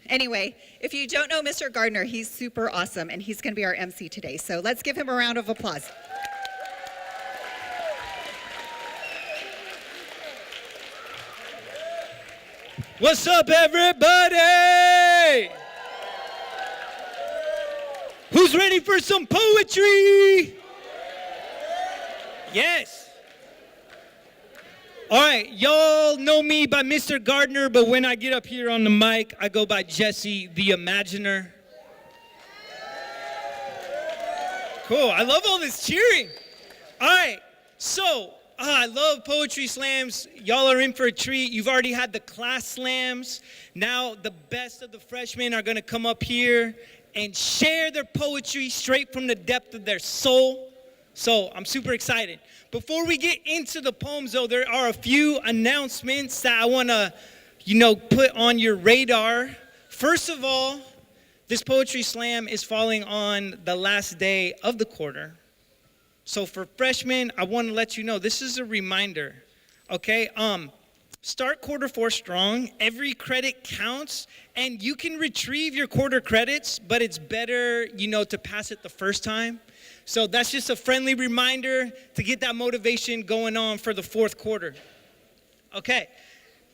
Anyway, if you don't know Mr. Gardner, he's super awesome, and he's going to be our MC today. So let's give him a round of applause. What's up, everybody? Who's ready for some poetry? Yes. All right, y'all know me by Mr. Gardner, but when I get up here on the mic, I go by Jesse the Imaginer. Cool, I love all this cheering. All right, so I love poetry slams. Y'all are in for a treat. You've already had the class slams. Now the best of the freshmen are gonna come up here and share their poetry straight from the depth of their soul. So I'm super excited. Before we get into the poems, though, there are a few announcements that I want to, put on your radar. First of all, this poetry slam is falling on the last day of the quarter. So for freshmen, I want to let you know, this is a reminder, okay? Start quarter 4 strong. Every credit counts, and you can retrieve your quarter credits, but it's better, to pass it the first time. So that's just a friendly reminder to get that motivation going on for the fourth quarter. Okay,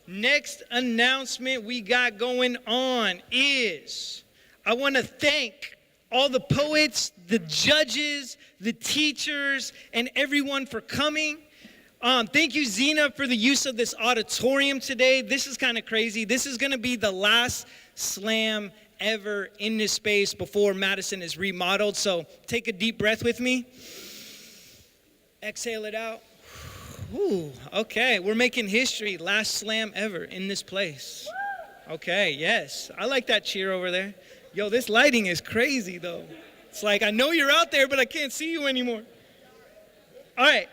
next announcement we got going on is I want to thank all the poets, the judges, the teachers, and everyone for coming. Thank you, Zena, for the use of this auditorium today. This is kind of crazy. This is going to be the last slam ever in this space before Madison is remodeled. So take a deep breath with me. Exhale it out. Ooh, okay, we're making history. Last slam ever in this place. Okay, yes. I like that cheer over there. Yo, this lighting is crazy, though. It's like, I know you're out there, but I can't see you anymore. All right,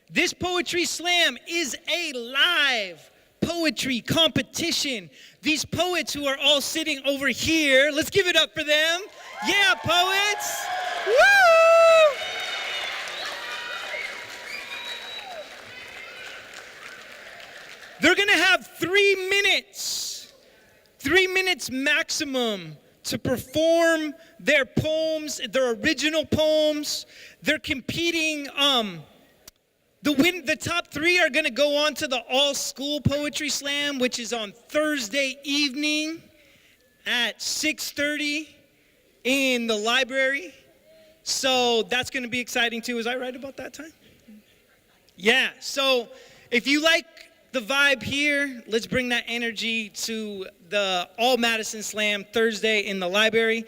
this poetry slam is a live poetry competition. These poets who are all sitting over here, let's give it up for them. Yeah, poets. Woo! They're going to have 3 minutes, 3 minutes maximum to perform their poems, their original poems. They're competing. The top 3 are going to go on to the all-school poetry slam, which is on Thursday evening at 6:30 in the library. So that's going to be exciting too. Was I right about that time? Yeah. So if you like the vibe here, let's bring that energy to the All Madison Slam Thursday in the library.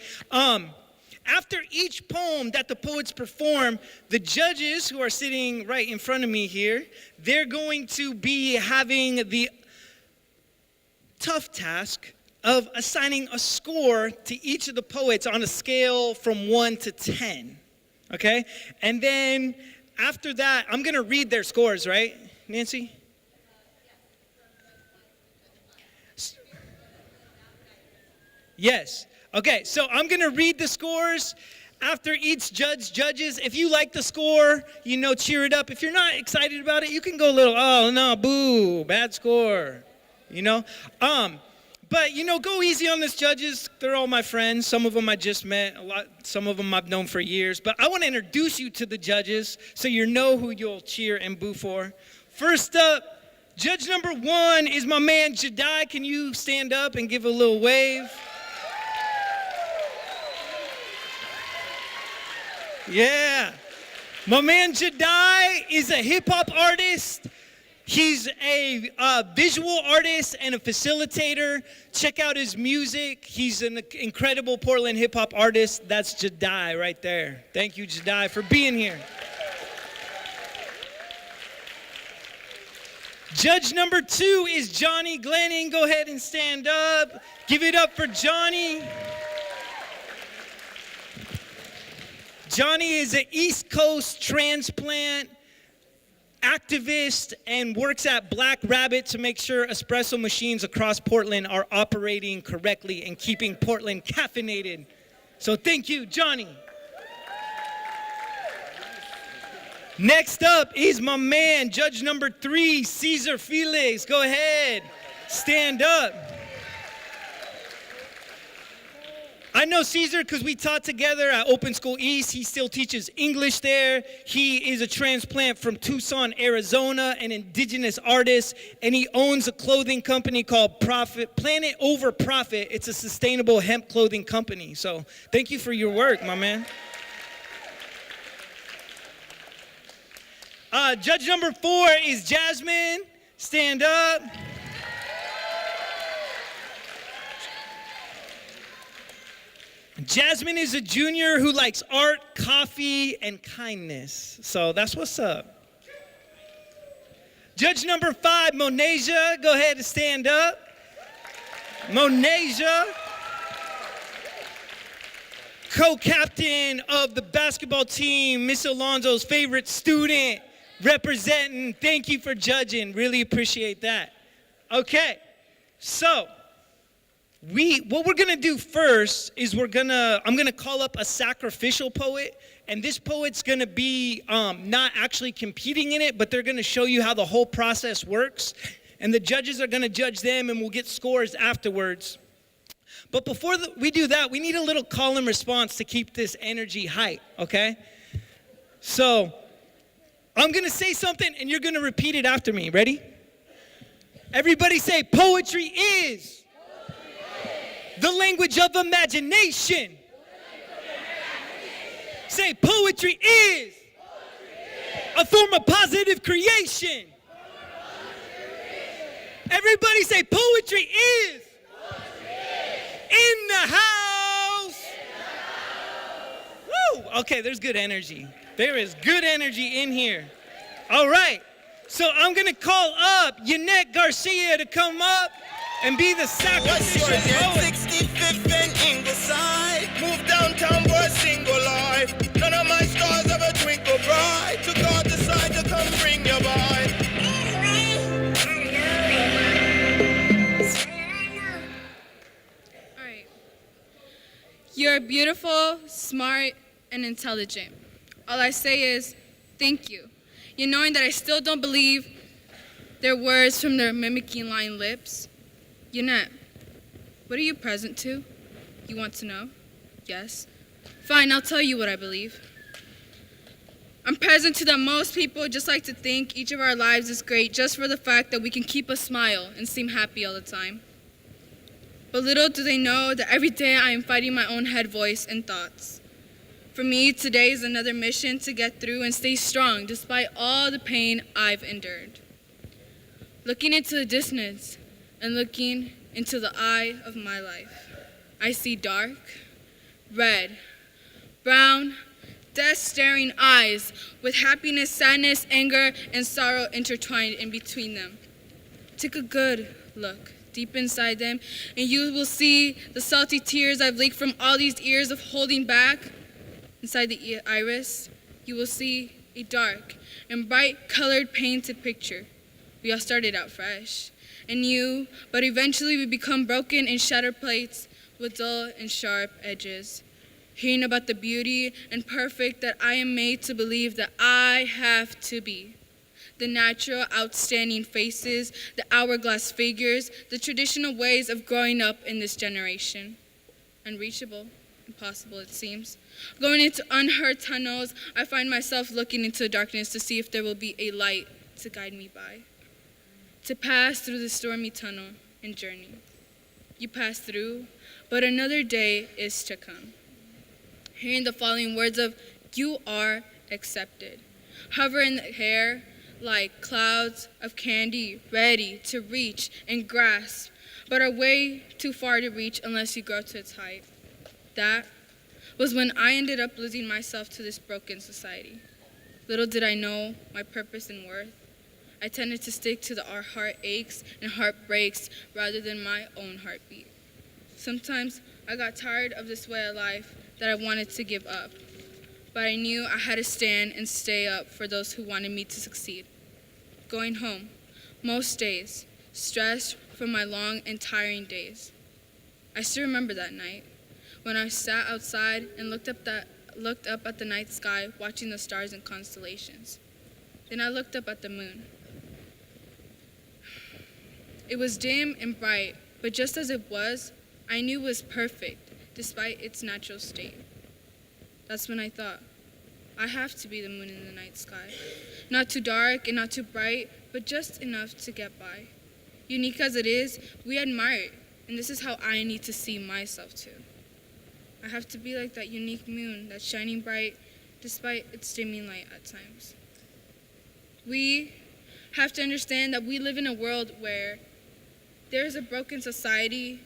After each poem that the poets perform, the judges who are sitting right in front of me here, they're going to be having the tough task of assigning a score to each of the poets on a scale from 1 to 10, okay? And then after that, I'm going to read their scores, right, Nancy? Yes. Okay, so I'm going to read the scores after each judge judges. If you like the score, cheer it up. If you're not excited about it, you can go a little, oh, no, boo, bad score, But, go easy on these judges. They're all my friends. Some of them I just met. Some of them I've known for years. But I want to introduce you to the judges so you know who you'll cheer and boo for. First up, judge number 1 is my man, Jedi. Can you stand up and give a little wave? Yeah. My man Jedi is a hip-hop artist. He's a visual artist and a facilitator. Check out his music. He's an incredible Portland hip-hop artist. That's Jedi right there. Thank you, Jedi, for being here. Judge number 2 is Johnny Glenning. Go ahead and stand up. Give it up for Johnny. Johnny is an East Coast transplant activist and works at Black Rabbit to make sure espresso machines across Portland are operating correctly and keeping Portland caffeinated. So thank you, Johnny. Next up is my man, judge number 3, Cesar Felix. Go ahead, stand up. know Caesar because we taught together at Open School East. He still teaches English there. He is a transplant from Tucson, Arizona, an indigenous artist, and he owns a clothing company called Planet Over Profit. It's a sustainable hemp clothing company. So thank you for your work, my man. Judge number 4 is Jasmine. Stand up. Jasmine is a junior who likes art, coffee, and kindness. So that's what's up. Judge number 5, Monasia. Go ahead and stand up. Monasia. Co-captain of the basketball team, Miss Alonzo's favorite student, representing. Thank you for judging. Really appreciate that. Okay, so what we're gonna do first is I'm gonna call up a sacrificial poet, and this poet's gonna be not actually competing in it, but they're gonna show you how the whole process works, and the judges are gonna judge them, and we'll get scores afterwards. But before we do that, we need a little call and response to keep this energy high, okay? So I'm gonna say something, and you're gonna repeat it after me. Ready? Everybody say, poetry is the language of imagination. Say, poetry is a form of positive creation. Everybody say, poetry is in the house. Woo! Okay, there's good energy. There is good energy in here. All right. So I'm going to call up Yanette Garcia to come up and be the sacrificial poet. 65th and Ingleside. Move downtown, boy, single life. None of my stars ever twinkle bright. To God decide to come bring your boy. All right. You're beautiful, smart, and intelligent. All I say is thank you. You knowing that I still don't believe their words from their mimicking lying lips. Yanette, what are you present to? You want to know? Yes. Fine, I'll tell you what I believe. I'm present to that most people just like to think each of our lives is great just for the fact that we can keep a smile and seem happy all the time. But little do they know that every day I am fighting my own head voice and thoughts. For me, today is another mission to get through and stay strong despite all the pain I've endured. Looking into the distance and looking into the eye of my life, I see dark, red, brown, death-staring eyes with happiness, sadness, anger, and sorrow intertwined in between them. Take a good look deep inside them, and you will see the salty tears I've leaked from all these years of holding back. Inside the iris, you will see a dark and bright-colored painted picture. We all started out fresh and new, but eventually we become broken and shattered plates with dull and sharp edges. Hearing about the beauty and perfect that I am made to believe that I have to be. The natural, outstanding faces, the hourglass figures, the traditional ways of growing up in this generation. Unreachable, impossible it seems. Going into unheard tunnels, I find myself looking into the darkness to see if there will be a light to guide me by. To pass through the stormy tunnel and journey. You pass through, but another day is to come. Hearing the following words of, you are accepted. Hover in the air like clouds of candy ready to reach and grasp, but are way too far to reach unless you grow to its height. That was when I ended up losing myself to this broken society. Little did I know my purpose and worth. I tended to stick to our heart aches and heart breaks rather than my own heartbeat. Sometimes I got tired of this way of life that I wanted to give up. But I knew I had to stand and stay up for those who wanted me to succeed. Going home, most days, stressed from my long and tiring days. I still remember that night when I sat outside and looked up at the night sky, watching the stars and constellations. Then I looked up at the moon. It was dim and bright, but just as it was, I knew it was perfect, despite its natural state. That's when I thought, I have to be the moon in the night sky. Not too dark and not too bright, but just enough to get by. Unique as it is, we admire it, and this is how I need to see myself too. I have to be like that unique moon that's shining bright despite its dimming light at times. We have to understand that we live in a world where there is a broken society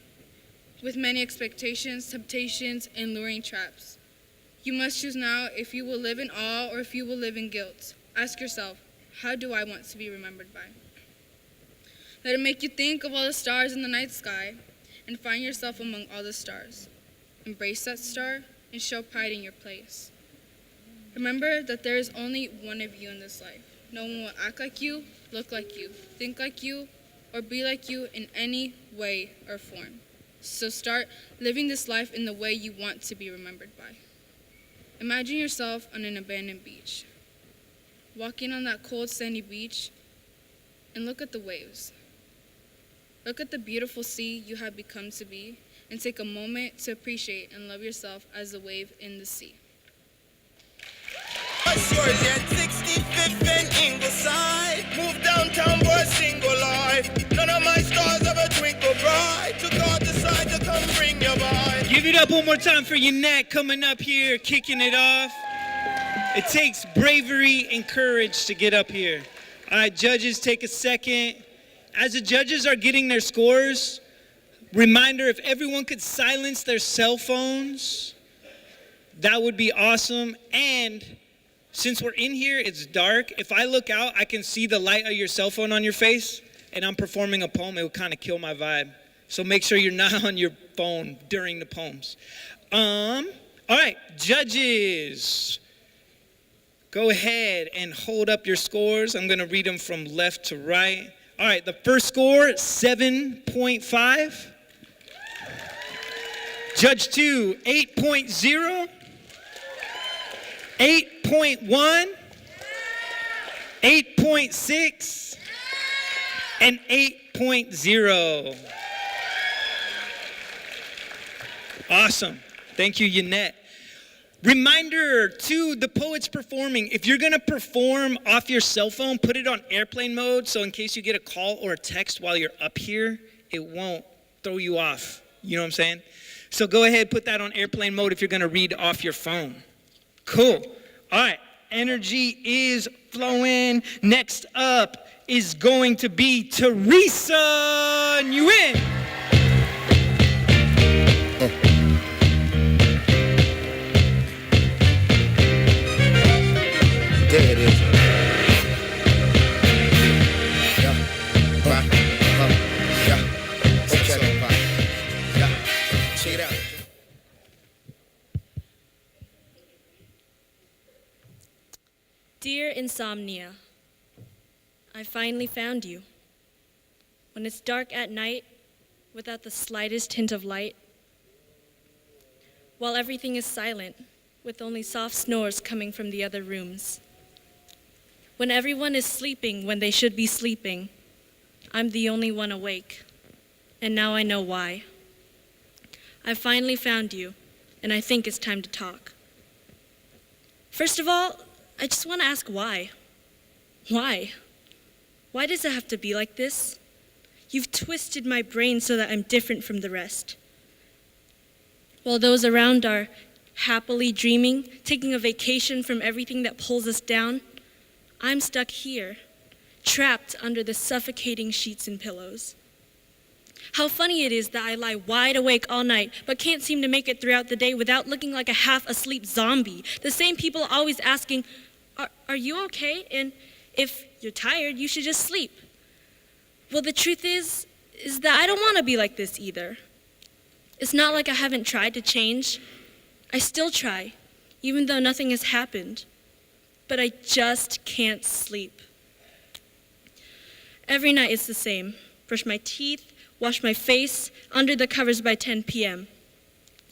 with many expectations, temptations, and luring traps. You must choose now if you will live in awe or if you will live in guilt. Ask yourself, how do I want to be remembered by? Let it make you think of all the stars in the night sky and find yourself among all the stars. Embrace that star and show pride in your place. Remember that there is only one of you in this life. No one will act like you, look like you, think like you, or be like you in any way or form. So start living this life in the way you want to be remembered by. Imagine yourself on an abandoned beach, walking on that cold sandy beach, and look at the waves. Look at the beautiful sea you have become to be, and take a moment to appreciate and love yourself as a wave in the sea. What's yours at 65th and Ingleside? Move downtown, boy, single life. None of my stars ever twinkle bright. To God decide to come bring your boy. Give it up one more time for Yannette coming up here, kicking it off. It takes bravery and courage to get up here. All right, judges, take a second. As the judges are getting their scores, reminder, if everyone could silence their cell phones, that would be awesome. And since we're in here, it's dark. If I look out, I can see the light of your cell phone on your face, and I'm performing a poem. It would kind of kill my vibe. So make sure you're not on your phone during the poems. All right, judges, go ahead and hold up your scores. I'm going to read them from left to right. All right, the first score, 7.5. Judge 2, 8.0. 8.1, 8.6, and 8.0. Awesome. Thank you, Yannette. Reminder to the poets performing, if you're going to perform off your cell phone, put it on airplane mode, so in case you get a call or a text while you're up here, it won't throw you off. You know what I'm saying? So go ahead, put that on airplane mode if you're going to read off your phone. Cool. All right. Energy is flowing. Next up is going to be Teresa Nguyen. There it is. Yeah. Right. Yeah. Okay. Yeah. Check it out. Dear Insomnia, I finally found you. When it's dark at night, without the slightest hint of light, while everything is silent, with only soft snores coming from the other rooms. When everyone is sleeping when they should be sleeping, I'm the only one awake, and now I know why. I finally found you, and I think it's time to talk. First of all, I just want to ask why. Why? Why does it have to be like this? You've twisted my brain so that I'm different from the rest. While those around are happily dreaming, taking a vacation from everything that pulls us down, I'm stuck here, trapped under the suffocating sheets and pillows. How funny it is that I lie wide awake all night, but can't seem to make it throughout the day without looking like a half-asleep zombie. The same people always asking, are you okay? And if you're tired, you should just sleep. Well, the truth is that I don't want to be like this either. It's not like I haven't tried to change. I still try, even though nothing has happened. But I just can't sleep. Every night it's the same. Brush my teeth, wash my face, under the covers by 10 p.m.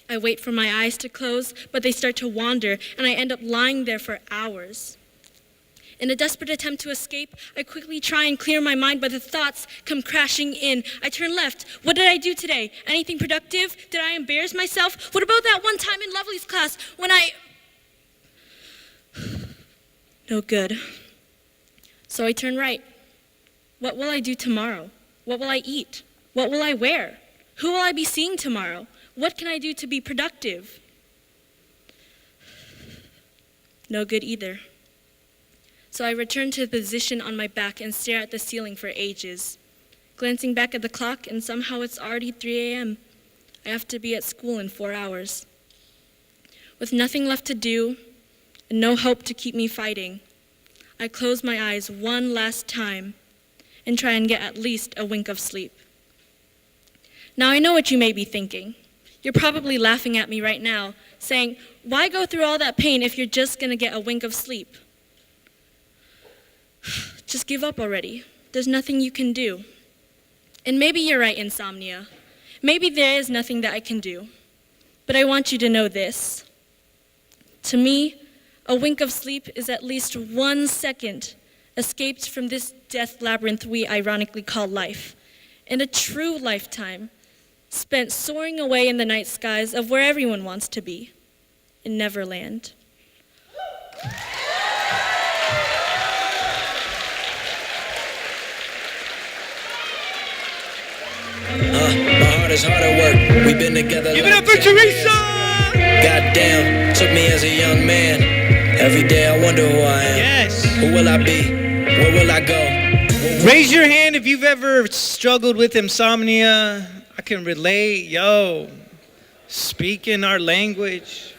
I wait for my eyes to close, but they start to wander, and I end up lying there for hours. In a desperate attempt to escape, I quickly try and clear my mind, but the thoughts come crashing in. I turn left. What did I do today? Anything productive? Did I embarrass myself? What about that one time in Lovely's class when I... No good. So I turn right. What will I do tomorrow? What will I eat? What will I wear? Who will I be seeing tomorrow? What can I do to be productive? No good either. So I return to the position on my back and stare at the ceiling for ages. Glancing back at the clock, and somehow it's already 3 a.m. I have to be at school in 4 hours. With nothing left to do, and no hope to keep me fighting, I close my eyes one last time and try and get at least a wink of sleep. Now I know what you may be thinking. You're probably laughing at me right now, saying, why go through all that pain if you're just gonna get a wink of sleep? Just give up already. There's nothing you can do. And maybe you're right, insomnia. Maybe there is nothing that I can do. But I want you to know this. To me, a wink of sleep is at least 1 second escaped from this death labyrinth we ironically call life, and a true lifetime spent soaring away in the night skies of where everyone wants to be, in Neverland. My heart is hard at work. We've been together. Give it up for Teresa! Goddamn, took me as a young man. Every day I wonder who I am. Yes. Who will I be? Where will I go? Raise your hand if you've ever struggled with insomnia. I can relate. Yo, speaking our language.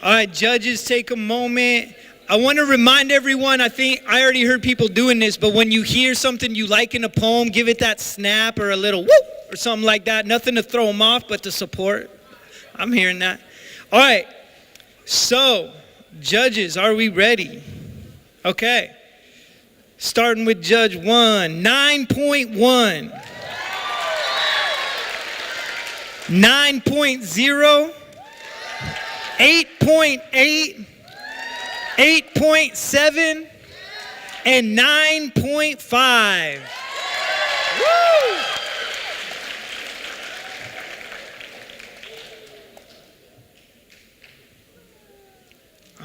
All right, judges, take a moment. I want to remind everyone, I think I already heard people doing this, but when you hear something you like in a poem, give it that snap or a little whoop or something like that. Nothing to throw them off, but to support. I'm hearing that. All right, so judges, are we ready? Okay. Starting with Judge 1, 9.1. 9.0. 8.8. 8.7 and 9.5. Woo!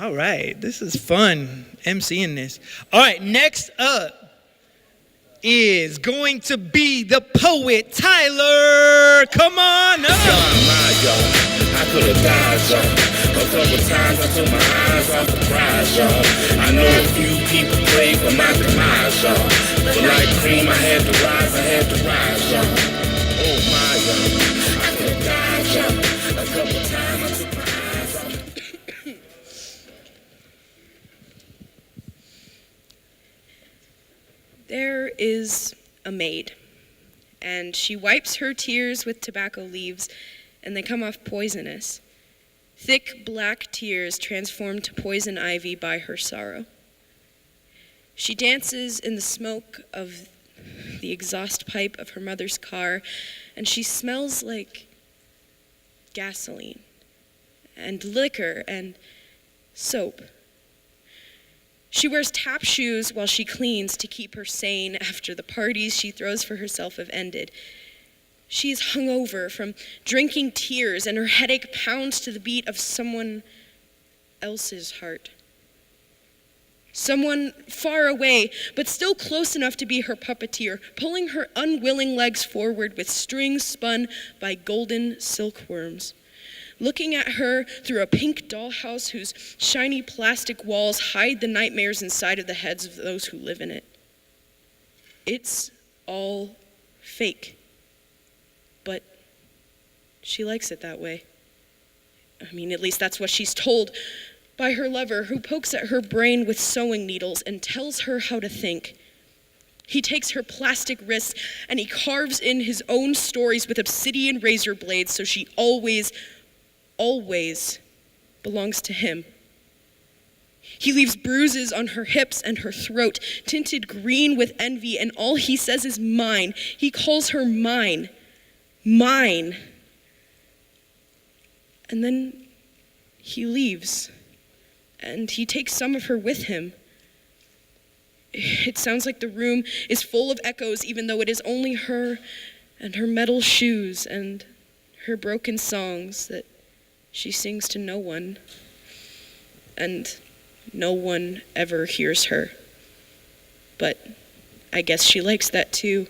All right, this is fun, emceeing this. All right, next up is going to be the poet Tyler. Come on up. I could have died, y'all. A couple times I took my eyes off the prize, y'all. I know a few people prayed for my demise, y'all. But like cream, I had to rise, y'all. Oh my, y'all. I could have died, y'all. A couple times I took my eyes off. There is a maid, and she wipes her tears with tobacco leaves, and they come off poisonous. Thick black tears transformed to poison ivy by her sorrow. She dances in the smoke of the exhaust pipe of her mother's car, and she smells like gasoline and liquor and soap. She wears tap shoes while she cleans to keep her sane after the parties she throws for herself have ended. She is hungover from drinking tears, and her headache pounds to the beat of someone else's heart. Someone far away, but still close enough to be her puppeteer, pulling her unwilling legs forward with strings spun by golden silkworms. Looking at her through a pink dollhouse whose shiny plastic walls hide the nightmares inside of the heads of those who live in it. It's all fake. But she likes it that way. I mean, at least that's what she's told by her lover, who pokes at her brain with sewing needles and tells her how to think. He takes her plastic wrists and he carves in his own stories with obsidian razor blades so she always belongs to him. He leaves bruises on her hips and her throat, tinted green with envy, and all he says is mine. He calls her mine. Mine. And then he leaves, and he takes some of her with him, It sounds like the room is full of echoes, even though it is only her and her metal shoes and her broken songs that she sings to no one. And no one ever hears her. But I guess she likes that too,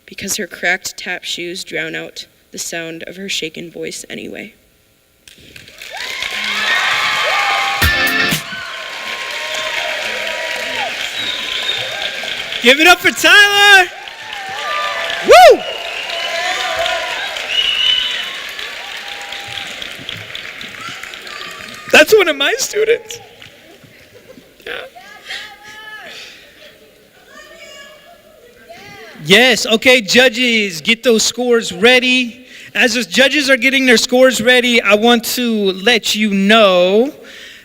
because her cracked tap shoes drown out the sound of her shaken voice anyway. Give it up for Tyler! Woo! That's one of my students. Yeah. Yes, okay, judges, get those scores ready. As the judges are getting their scores ready, I want to let you know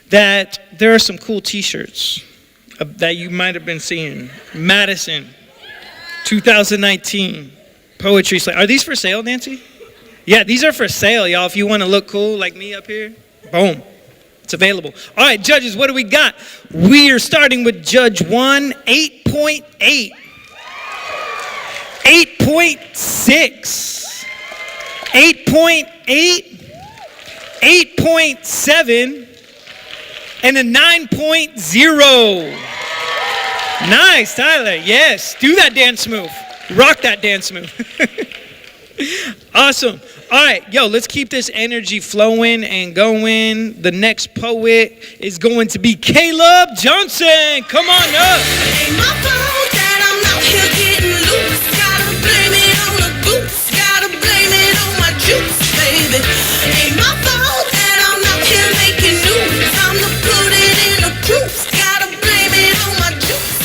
that there are some cool t-shirts that you might have been seeing. Madison, 2019, Poetry Slam. Are these for sale, Nancy? Yeah, these are for sale, y'all. If you want to look cool like me up here, boom, it's available. All right, judges, what do we got? We are starting with Judge 1, 8.8. 8.6, 8.8, 8.7, and a 9.0. Nice, Tyler. Yes, do that dance move. Rock that dance move. Awesome. All right, yo, let's keep this energy flowing and going. The next poet is going to be Caleb Johnson. Come on up. Ain't my fault that I'm out here getting loose. Gotta blame it on the goose. Gotta blame it on my juice, baby. Ain't my fault that I'm out here making news. I'm the put it in the proofs. Gotta blame it on my juice.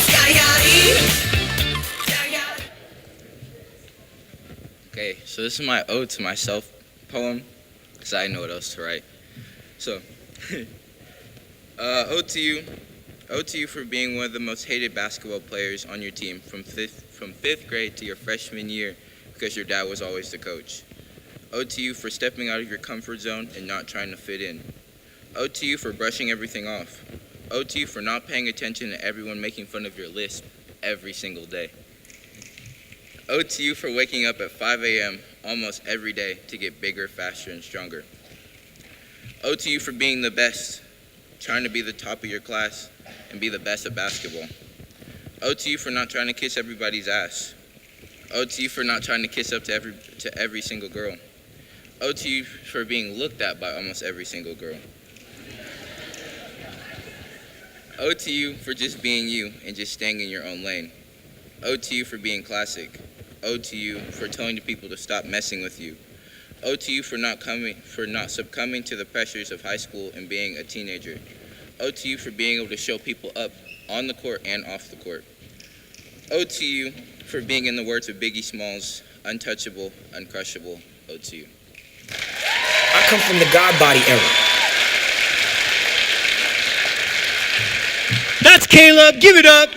Okay, so this is my ode to myself poem, because I know what else to write. So, ode to you for being one of the most hated basketball players on your team from fifth grade to your freshman year, because your dad was always the coach. Ode to you for stepping out of your comfort zone and not trying to fit in. Ode to you for brushing everything off. Ode to you for not paying attention to everyone making fun of your lisp every single day. Ode to you for waking up at 5 a.m. almost every day to get bigger, faster, and stronger. Ode to you for being the best, trying to be the top of your class and be the best at basketball. Ode to you for not trying to kiss everybody's ass. Ode to you for not trying to kiss up to every single girl. Ode to you for being looked at by almost every single girl. Ode to you for just being you and just staying in your own lane. Ode to you for being classic. Ode to you for telling the people to stop messing with you. Ode to you for not succumbing to the pressures of high school and being a teenager. Ode to you for being able to show people up on the court and off the court. Ode to you for being, in the words of Biggie Smalls, untouchable, uncrushable. Ode to you. I come from the God body era. That's Caleb. Give it up.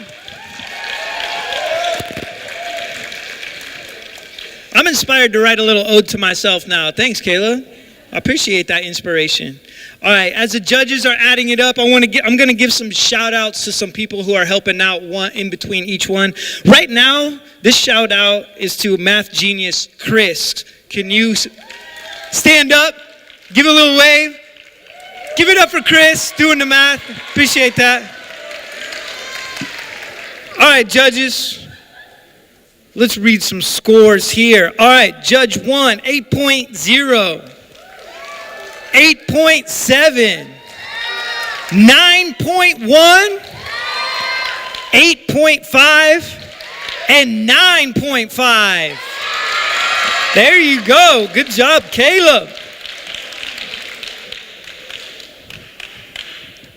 I'm inspired to write a little ode to myself now. Thanks, Caleb. I appreciate that inspiration. All right, as the judges are adding it up, I'm going to give some shout outs to some people who are helping out one in between each one. Right now, this shout out is to math genius Chris. Can you stand up? Give a little wave. Give it up for Chris doing the math. Appreciate that. All right, judges. Let's read some scores here. All right, Judge 1, 8.0, 8.7, 9.1, 8.5, and 9.5. There you go. Good job, Caleb.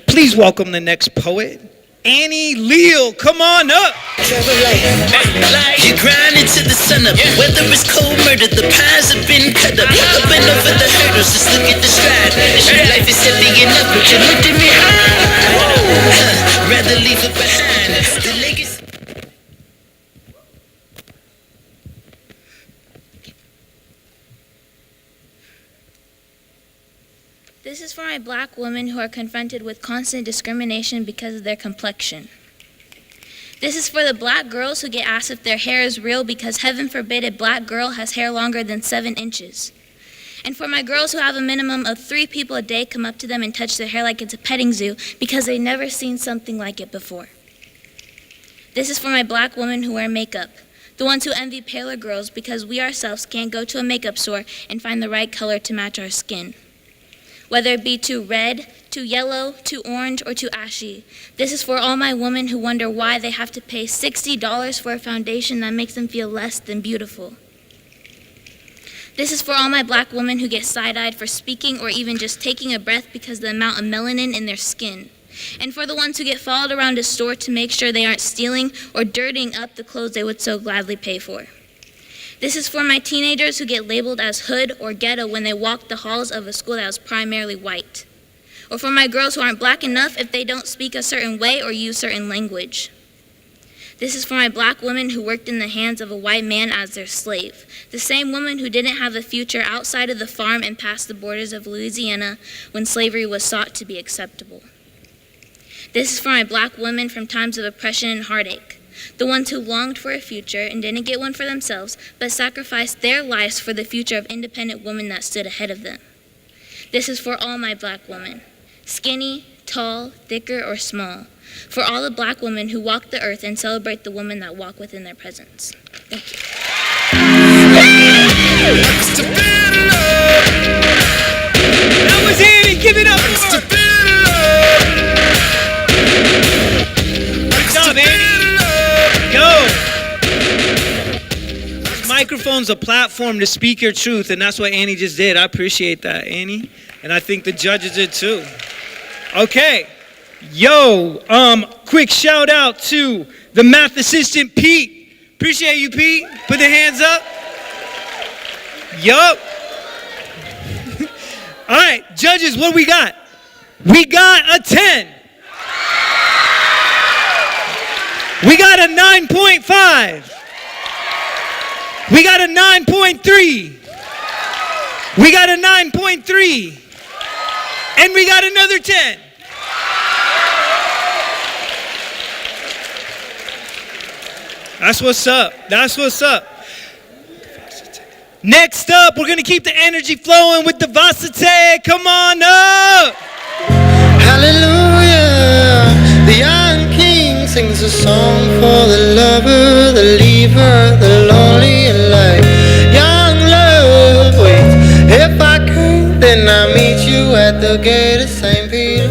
Please welcome the next poet, Annie Leal. Come on up. You grind into the sun up. Whether it's cold murder, the pies have been cut up. Up and over the hurdles, just look at the stride. Life is heavy enough, but you looked at me high. Rather leave it behind. The legacy. This is for my black women who are confronted with constant discrimination because of their complexion. This is for the black girls who get asked if their hair is real because heaven forbid a black girl has hair longer than 7 inches. And for my girls who have a minimum of 3 people a day come up to them and touch their hair like it's a petting zoo because they've never seen something like it before. This is for my black women who wear makeup, the ones who envy paler girls because we ourselves can't go to a makeup store and find the right color to match our skin. Whether it be too red, too yellow, too orange, or too ashy. This is for all my women who wonder why they have to pay $60 for a foundation that makes them feel less than beautiful. This is for all my black women who get side-eyed for speaking or even just taking a breath because of the amount of melanin in their skin. And for the ones who get followed around a store to make sure they aren't stealing or dirtying up the clothes they would so gladly pay for. This is for my teenagers who get labeled as hood or ghetto when they walk the halls of a school that was primarily white. Or for my girls who aren't black enough if they don't speak a certain way or use certain language. This is for my black women who worked in the hands of a white man as their slave. The same woman who didn't have a future outside of the farm and past the borders of Louisiana when slavery was sought to be acceptable. This is for my black women from times of oppression and heartache. The ones who longed for a future and didn't get one for themselves, but sacrificed their lives for the future of independent women that stood ahead of them. This is for all my black women, skinny, tall, thicker, or small. For all the black women who walk the earth and celebrate the women that walk within their presence. Thank you. That was Annie. Give it up for her. Good job, Annie. Go. This microphone's a platform to speak your truth, and that's what Annie just did. I appreciate that, Annie. And I think the judges did too. Okay. Yo, quick shout out to the math assistant, Pete. Appreciate you, Pete. Put the hands up. Yup. All right, judges, what do we got? We got a 10. We got a 9.5. We got a 9.3. We got a 9.3. And we got another 10. That's what's up. That's what's up. Next up, we're going to keep the energy flowing with the Vasate. Come on up. Hallelujah. The young king sings a song for the lover, the leaver, the lonely in life. Young love, wait. If I could, then I'll meet you at the gate of St. Peter.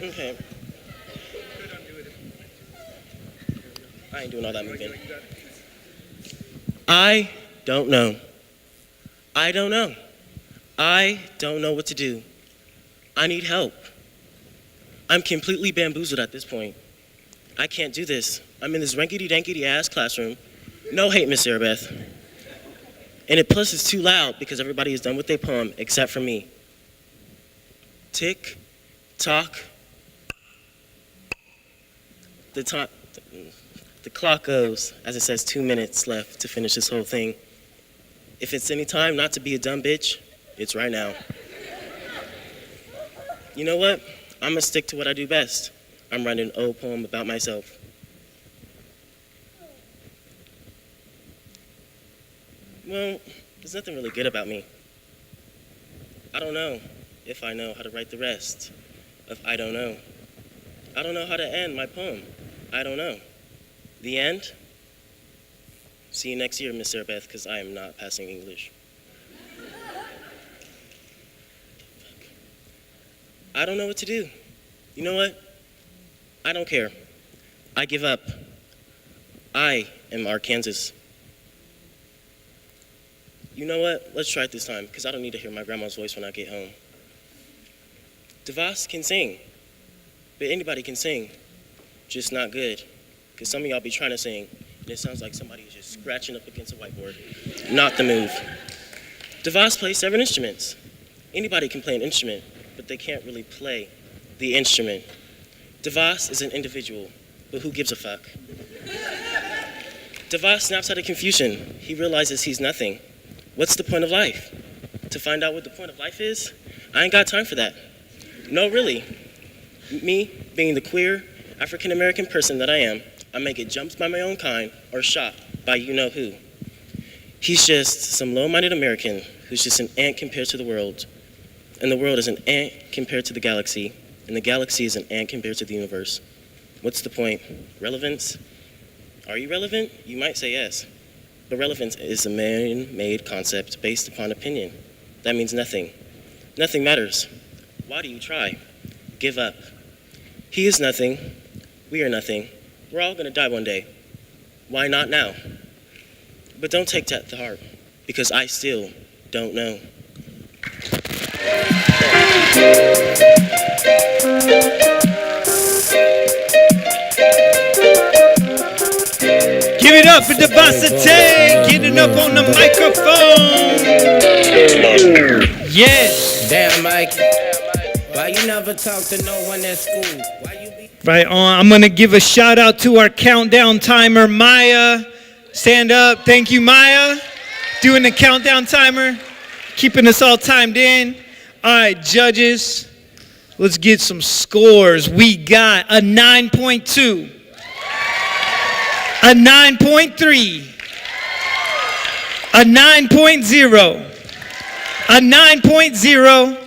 Okay. I ain't doing all that moving. I don't know. I don't know. I don't know what to do. I need help. I'm completely bamboozled at this point. I can't do this. I'm in this rankety-dankety ass classroom. No hate, Miss Sarabeth. And it plus is too loud because everybody is done with their poem except for me. Tick, tock. The clock goes as it says 2 minutes left to finish this whole thing. If it's any time not to be a dumb bitch, it's right now. You know what? I'm gonna stick to what I do best. I'm writing an old poem about myself. Well, there's nothing really good about me. I don't know if I know how to write the rest of I don't know. I don't know how to end my poem. I don't know. The end? See you next year, Miss Sarabeth, because I am not passing English. I don't know what to do. You know what? I don't care. I give up. I am Arkansas. You know what? Let's try it this time, because I don't need to hear my grandma's voice when I get home. DeVos can sing, but anybody can sing, just not good. Because some of y'all be trying to sing, and it sounds like somebody is just scratching up against a whiteboard. Not the move. DeVos plays 7 instruments. Anybody can play an instrument, but they can't really play the instrument. DeVos is an individual, but who gives a fuck? DeVos snaps out of confusion. He realizes he's nothing. What's the point of life? To find out what the point of life is, I ain't got time for that. No, really. Me, being the queer, African-American person that I am, I may get jumped by my own kind or shot by you-know-who. He's just some low-minded American who's just an ant compared to the world. And the world is an ant compared to the galaxy, and the galaxy is an ant compared to the universe. What's the point? Relevance? Are you relevant? You might say yes. But relevance is a man-made concept based upon opinion. That means nothing. Nothing matters. Why do you try? Give up. He is nothing. We are nothing. We're all gonna die one day. Why not now? But don't take that to heart, because I still don't know. Give it up for Devastate, getting up on the microphone. Yes. Damn, Mike. Why you never talk to no one at school? Right on. I'm going to give a shout out to our countdown timer, Maya. Stand up. Thank you, Maya. Doing the countdown timer. Keeping us all timed in. All right, judges. Let's get some scores. We got a 9.2. A 9.3. A 9.0. A 9.0.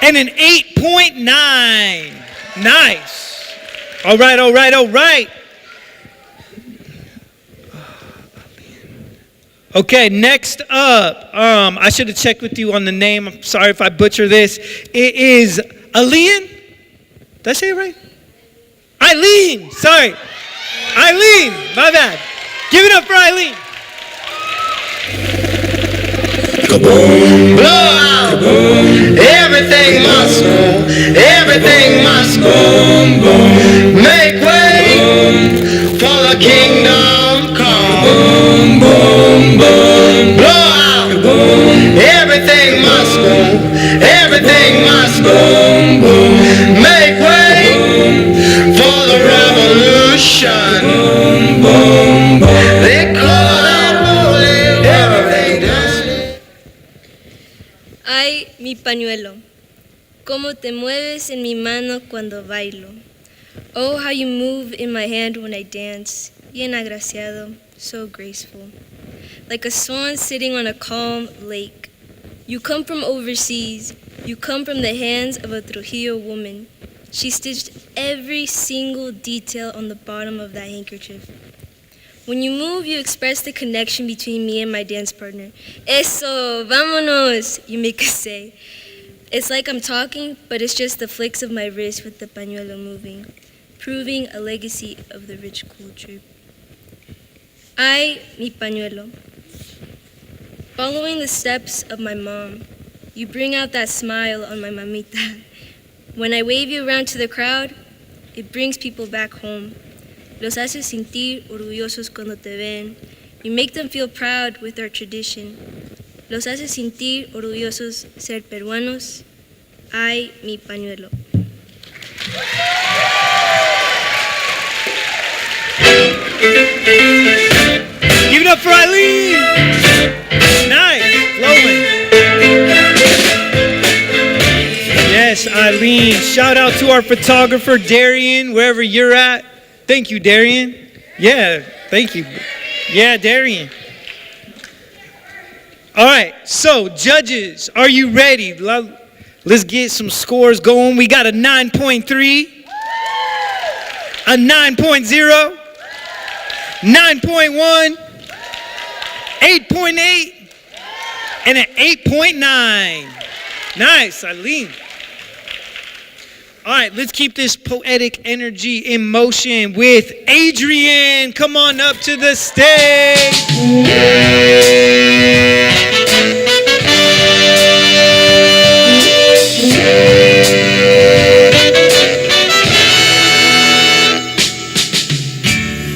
And an 8.9. Nice. All right, all right, all right. Okay, next up, I should have checked with you on the name. I'm sorry if I butcher this. It is Eileen. Did I say it right? Eileen, sorry. Eileen, my bad. Give it up for Eileen. Kaboom, blow out, kaboom. Everything must go, everything must go. Boom, boom. Make way boom. For the kingdom come. Boom, boom, boom. Blow out, kaboom. Everything must go, everything must go. Boom, boom. Make way boom. For the revolution. Boom, boom, boom. They call out holy, everything done. Ay, mi pañuelo, cómo te mueves en mi mano cuando bailo. Oh, how you move in my hand when I dance, bien agraciado, so graceful. Like a swan sitting on a calm lake. You come from overseas, you come from the hands of a Trujillo woman. She stitched every single detail on the bottom of that handkerchief. When you move, you express the connection between me and my dance partner. Eso, vámonos, you make us say. It's like I'm talking, but it's just the flicks of my wrist with the pañuelo moving, proving a legacy of the rich culture. Ay, mi pañuelo. Following the steps of my mom, you bring out that smile on my mamita. When I wave you around to the crowd, it brings people back home. Los haces sentir orgullosos cuando te ven. You make them feel proud with our tradition. Los haces sentir orgullosos ser peruanos. Ay, mi pañuelo. Give it up for Eileen. Nice, flowing. Yes, Eileen. Shout out to our photographer, Darian, wherever you're at. Thank you, Darian. Yeah, thank you. Yeah, Darian. All right, so judges, are you ready? Let's get some scores going. We got a 9.3, a 9.0, 9.1, 8.8, and an 8.9. Nice, Eileen. All right, let's keep this poetic energy in motion with Adrian. Come on up to the stage.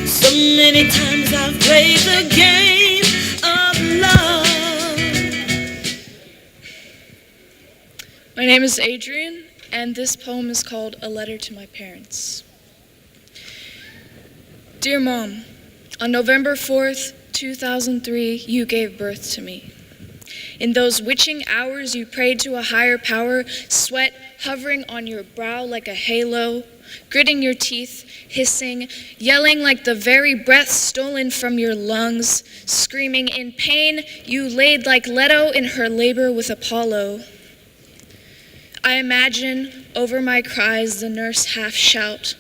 So many times I've played the game of love. My name is Adrian, and this poem is called A Letter to My Parents. Dear Mom, on November 4th, 2003, you gave birth to me. In those witching hours you prayed to a higher power, sweat hovering on your brow like a halo, gritting your teeth, hissing, yelling like the very breath stolen from your lungs, screaming in pain, you laid like Leto in her labor with Apollo. I imagine over my cries the nurse half shout,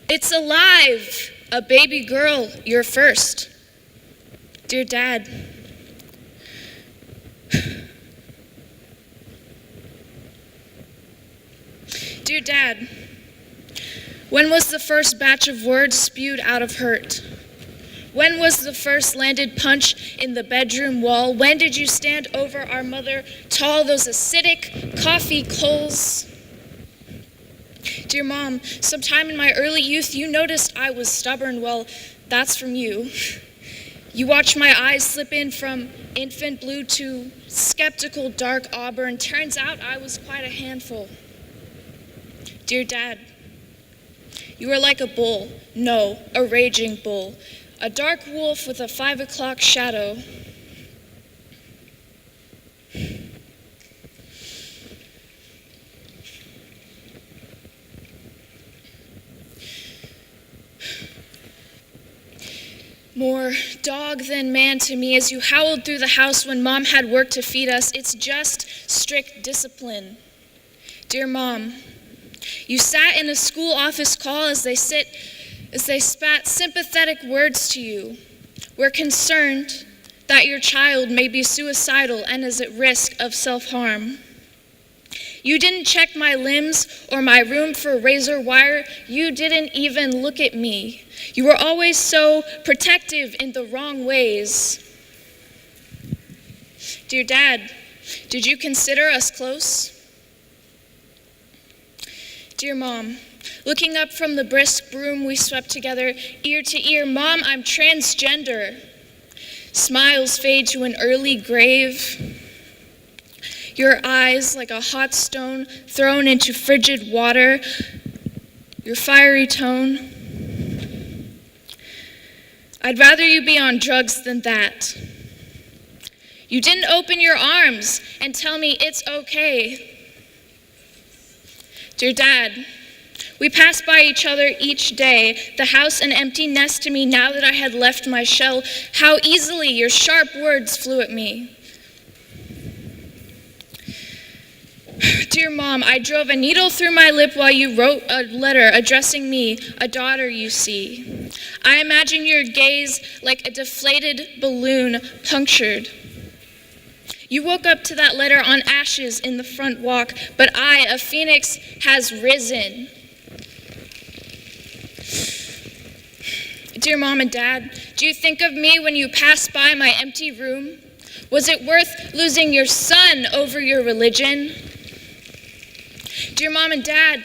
"It's alive! A baby girl, your first." Dear Dad, Dear Dad, when was the first batch of words spewed out of hurt? When was the first landed punch in the bedroom wall? When did you stand over our mother, tall, those acidic coffee coals? Dear Mom, sometime in my early youth, you noticed I was stubborn. Well, that's from you. You watched my eyes slip in from infant blue to skeptical dark auburn. Turns out I was quite a handful. Dear Dad, you are like a bull, no, a raging bull, a dark wolf with a 5 o'clock shadow. More dog than man to me as you howled through the house when Mom had work to feed us. It's just strict discipline. Dear Mom, you sat in a school office call as they spat sympathetic words to you. We're concerned that your child may be suicidal and is at risk of self-harm. You didn't check my limbs or my room for razor wire. You didn't even look at me. You were always so protective in the wrong ways. Dear Dad, did you consider us close? Dear Mom, looking up from the brisk broom we swept together, ear to ear, Mom, I'm transgender. Smiles fade to an early grave. Your eyes like a hot stone thrown into frigid water. Your fiery tone. I'd rather you be on drugs than that. You didn't open your arms and tell me it's okay. Dear Dad, we passed by each other each day, the house an empty nest to me now that I had left my shell. How easily your sharp words flew at me. Dear Mom, I drove a needle through my lip while you wrote a letter addressing me, a daughter you see. I imagine your gaze like a deflated balloon punctured. You woke up to that letter on ashes in the front walk, but I, a phoenix, has risen. Dear Mom and Dad, do you think of me when you pass by my empty room? Was it worth losing your son over your religion? Dear Mom and Dad,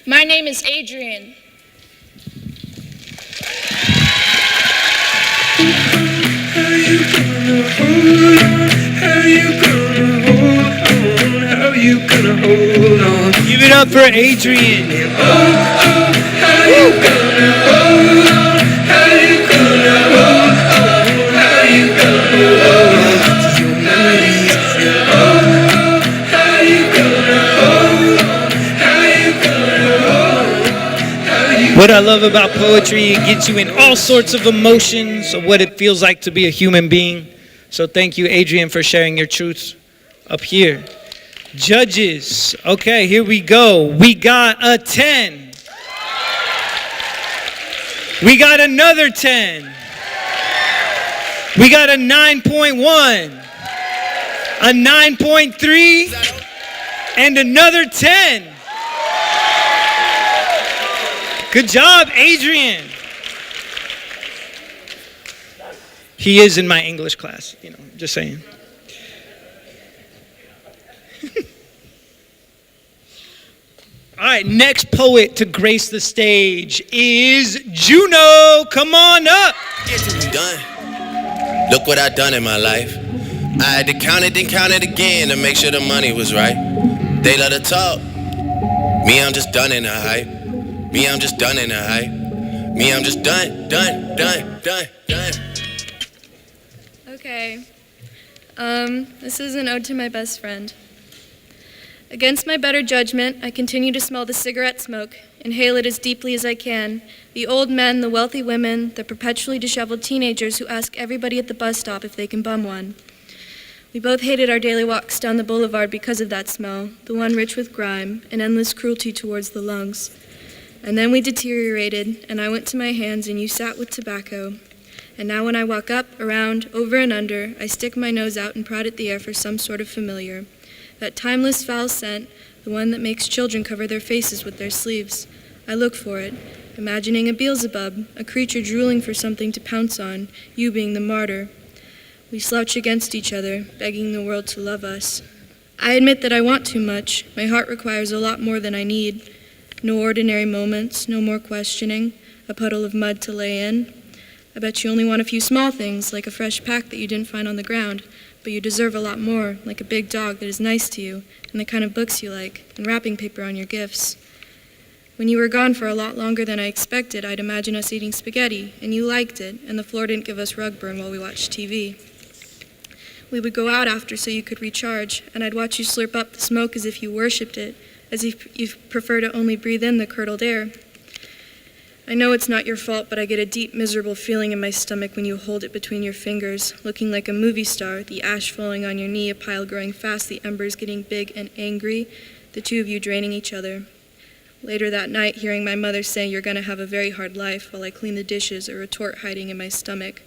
my name is Adrian. How you gonna hold on? How you gonna hold on? How you gonna hold on? Give it up for Adrian. How you gonna hold on? How you gonna hold on? How you gonna hold on to your memories? How you gonna hold on? How you gonna hold on? What I love about poetry, it gets you in all sorts of emotions of what it feels like to be a human being. So thank you, Adrian, for sharing your truth up here. Judges, okay, here we go. We got a 10. We got another 10. We got a 9.1, a 9.3, and another 10. Good job, Adrian. He is in my English class, just saying. All right, next poet to grace the stage is Juno. Come on up. Guess what we done? Look what I done in my life. I had to count it, then count it again to make sure the money was right. They love to talk. Me, I'm just done in the hype. Me, I'm just done in the hype. Me, I'm just done. Okay. This is an ode to my best friend. Against my better judgment, I continue to smell the cigarette smoke, inhale it as deeply as I can. The old men, the wealthy women, the perpetually disheveled teenagers who ask everybody at the bus stop if they can bum one. We both hated our daily walks down the boulevard because of that smell, the one rich with grime and endless cruelty towards the lungs. And then we deteriorated, and I went to my hands and you sat with tobacco. And now when I walk up, around, over and under, I stick my nose out and prod at the air for some sort of familiar. That timeless foul scent, the one that makes children cover their faces with their sleeves. I look for it, imagining a Beelzebub, a creature drooling for something to pounce on, you being the martyr. We slouch against each other, begging the world to love us. I admit that I want too much. My heart requires a lot more than I need. No ordinary moments, no more questioning, a puddle of mud to lay in. I bet you only want a few small things, like a fresh pack that you didn't find on the ground, but you deserve a lot more, like a big dog that is nice to you, and the kind of books you like, and wrapping paper on your gifts. When you were gone for a lot longer than I expected, I'd imagine us eating spaghetti, and you liked it, and the floor didn't give us rug burn while we watched TV. We would go out after so you could recharge, and I'd watch you slurp up the smoke as if you worshipped it, as if you prefer to only breathe in the curdled air. I know it's not your fault, but I get a deep, miserable feeling in my stomach when you hold it between your fingers, looking like a movie star, the ash falling on your knee, a pile growing fast, the embers getting big and angry, the two of you draining each other. Later that night, hearing my mother say, "You're going to have a very hard life," while I clean the dishes, a retort hiding in my stomach.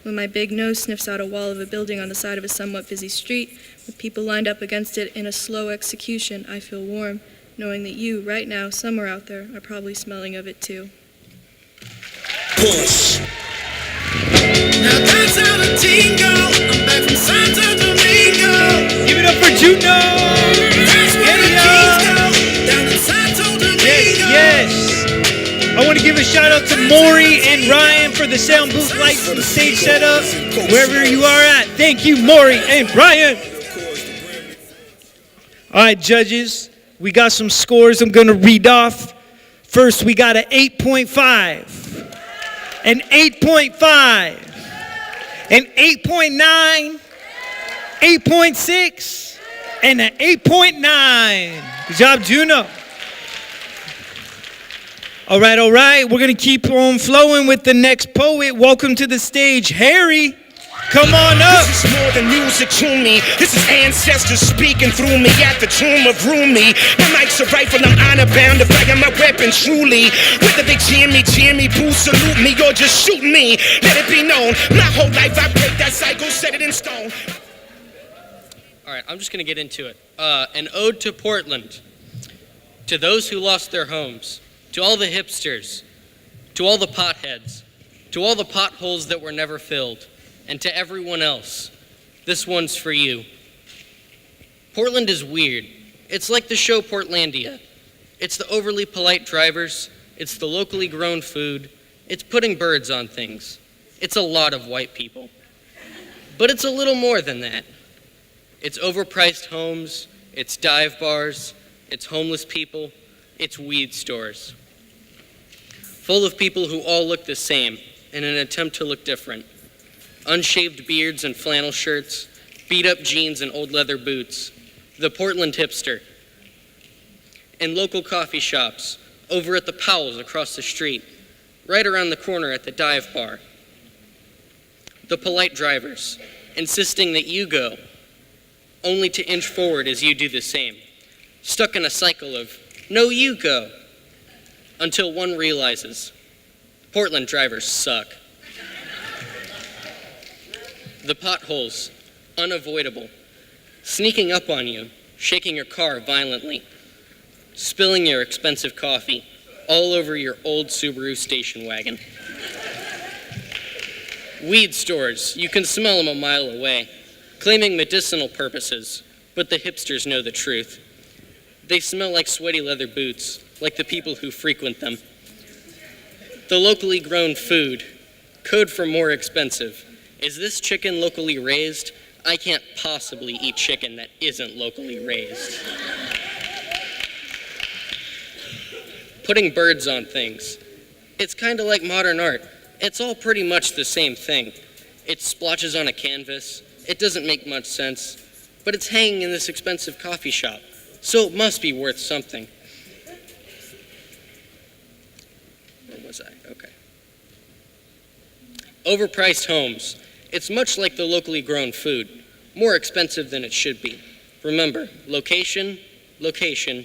When my big nose sniffs out a wall of a building on the side of a somewhat busy street, with people lined up against it in a slow execution, I feel warm, knowing that you, right now, somewhere out there, are probably smelling of it too. Push. Now that's how the team go. I'm back from Santo Domingo. Give it up for Juno. That's where the keys go. Down in Santo Domingo. Yes. I want to give a shout out to Maury and Ryan for the sound booth lights and stage setup. Wherever you are at, thank you, Maury and Brian. All right, judges, we got some scores I'm going to read off. First, we got an 8.5. An 8.5, an 8.9, 8.6, and an 8.9. Good job, Juno. All right. We're going to keep on flowing with the next poet. Welcome to the stage, Harry. Come on up. This is more than music to me. This is ancestors speaking through me at the tomb of Rumi. My mic's a rifle, I'm honor bound to fire my weapon truly. Whether they cheer me, boo, salute me, or just shoot me, let it be known. My whole life I break that cycle, set it in stone. All right, I'm just going to get into it. An ode to Portland. To those who lost their homes. To all the hipsters. To all the potheads. To all the potholes that were never filled. And to everyone else, this one's for you. Portland is weird. It's like the show Portlandia. It's the overly polite drivers. It's the locally grown food. It's putting birds on things. It's a lot of white people. But it's a little more than that. It's overpriced homes. It's dive bars. It's homeless people. It's weed stores. Full of people who all look the same in an attempt to look different. Unshaved beards and flannel shirts, beat-up jeans and old leather boots, the Portland hipster. And local coffee shops, over at the Powell's across the street, right around the corner at the dive bar. The polite drivers, insisting that you go, only to inch forward as you do the same, stuck in a cycle of, no, you go, until one realizes, Portland drivers suck. The potholes, unavoidable, sneaking up on you, shaking your car violently, spilling your expensive coffee all over your old Subaru station wagon. Weed stores, you can smell them a mile away, claiming medicinal purposes, but the hipsters know the truth. They smell like sweaty leather boots, like the people who frequent them. The locally grown food, code for more expensive. Is this chicken locally raised? I can't possibly eat chicken that isn't locally raised. Putting birds on things. It's kind of like modern art. It's all pretty much the same thing. It splotches on a canvas, It doesn't make much sense, but it's hanging in this expensive coffee shop, so it must be worth something. Where was I? Okay. Overpriced homes. It's much like the locally grown food, more expensive than it should be. Remember, location, location,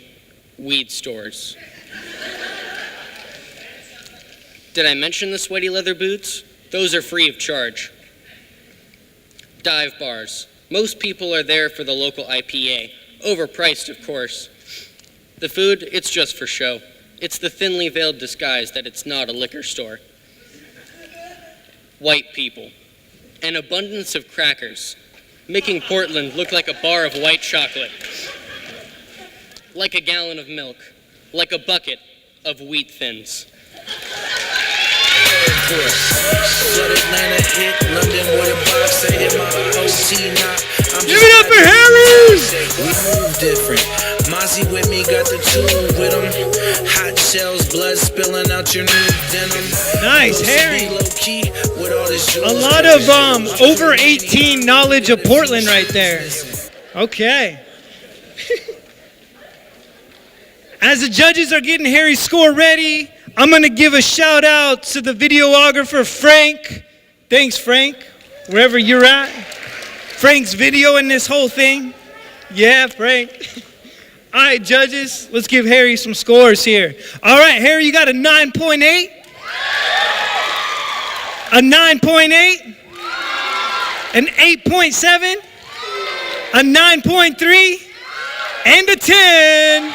weed stores. Did I mention the sweaty leather boots? Those are free of charge. Dive bars. Most people are there for the local IPA. Overpriced, of course. The food, it's just for show. It's the thinly veiled disguise that it's not a liquor store. White people. An abundance of crackers, making Portland look like a bar of white chocolate. Like a gallon of milk. Like a bucket of wheat thins. Flood Atlanta hit, London with a box, say hit my OT now. Give it up for Harry's! We move different. Mozzie with me, got the tool with him. Hot shells, blood spilling out your new denim. Nice, Harry. Low key with all this A lot of over 18 knowledge of Portland right there. Okay. As the judges are getting Harry's score ready, I'm going to give a shout out to the videographer, Frank. Thanks, Frank, wherever you're at. Frank's videoing this whole thing. Yeah, Frank. All right, judges, let's give Harry some scores here. All right, Harry, you got a 9.8, a 9.8, an 8.7, a 9.3, and a 10.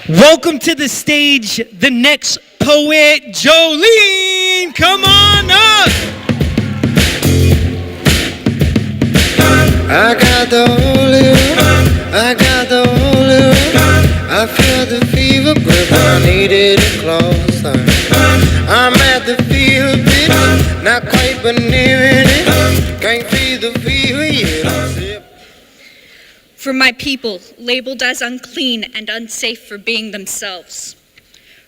Welcome to the stage, the next poet, Jolene. Come on up. I got the holy one, I got the holy one. I feel the fever grip when I needed it closer. I'm at the field bit, not quite but nearing it. Can't feel the fever yet. For my people, labeled as unclean and unsafe for being themselves.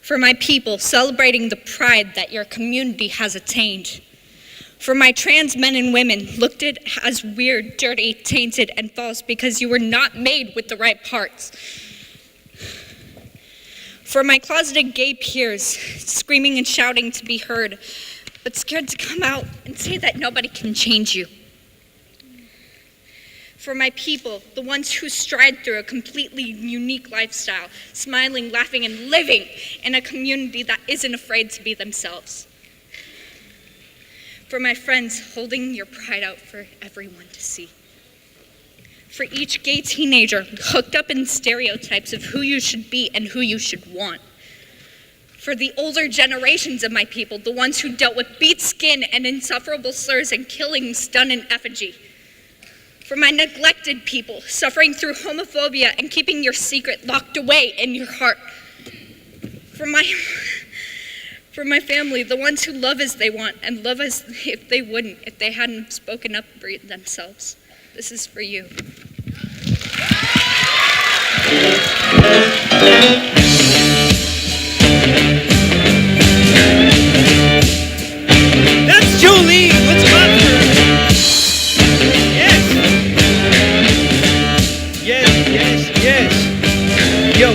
For my people, celebrating the pride that your community has attained. For my trans men and women, looked at as weird, dirty, tainted, and false because you were not made with the right parts. For my closeted gay peers, screaming and shouting to be heard, but scared to come out and say that nobody can change you. For my people, the ones who stride through a completely unique lifestyle, smiling, laughing, and living in a community that isn't afraid to be themselves. For my friends, holding your pride out for everyone to see. For each gay teenager hooked up in stereotypes of who you should be and who you should want. For the older generations of my people, the ones who dealt with beat skin and insufferable slurs and killings done in effigy. For my neglected people, suffering through homophobia and keeping your secret locked away in your heart. For my family, the ones who love as they want and love as if they wouldn't, if they hadn't spoken up for themselves. This is for you. That's Jolene. Let's clap for her. Yes. Yo.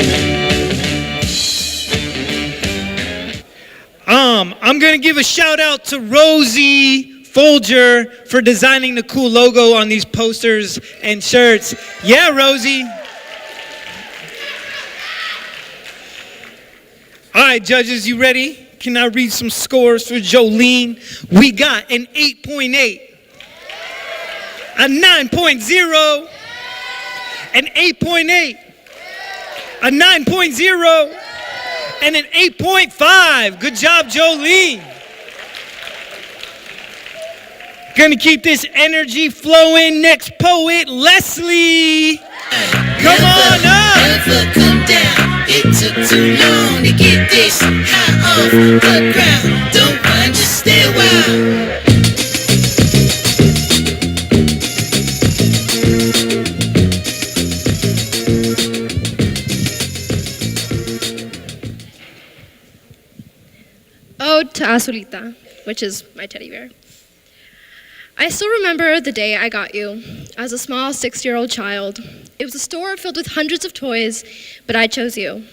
I'm gonna give a shout out to Rosie Folger for designing the cool logo on these posters and shirts. Yeah, Rosie. All right, judges, you ready? Can I read some scores for Jolene? We got an 8.8, a 9.0, an 8.8, a 9.0, and an 8.5. Good job, Jolene. Gonna keep this energy flowing. Next poet, Leslie. Come on up. Never come down. It took too long to get this high off the ground. Don't mind, just stay a while. Oh, Ode to Azulita, which is my teddy bear. I still remember the day I got you as a small 6-year-old child. It was a store filled with hundreds of toys, but I chose you,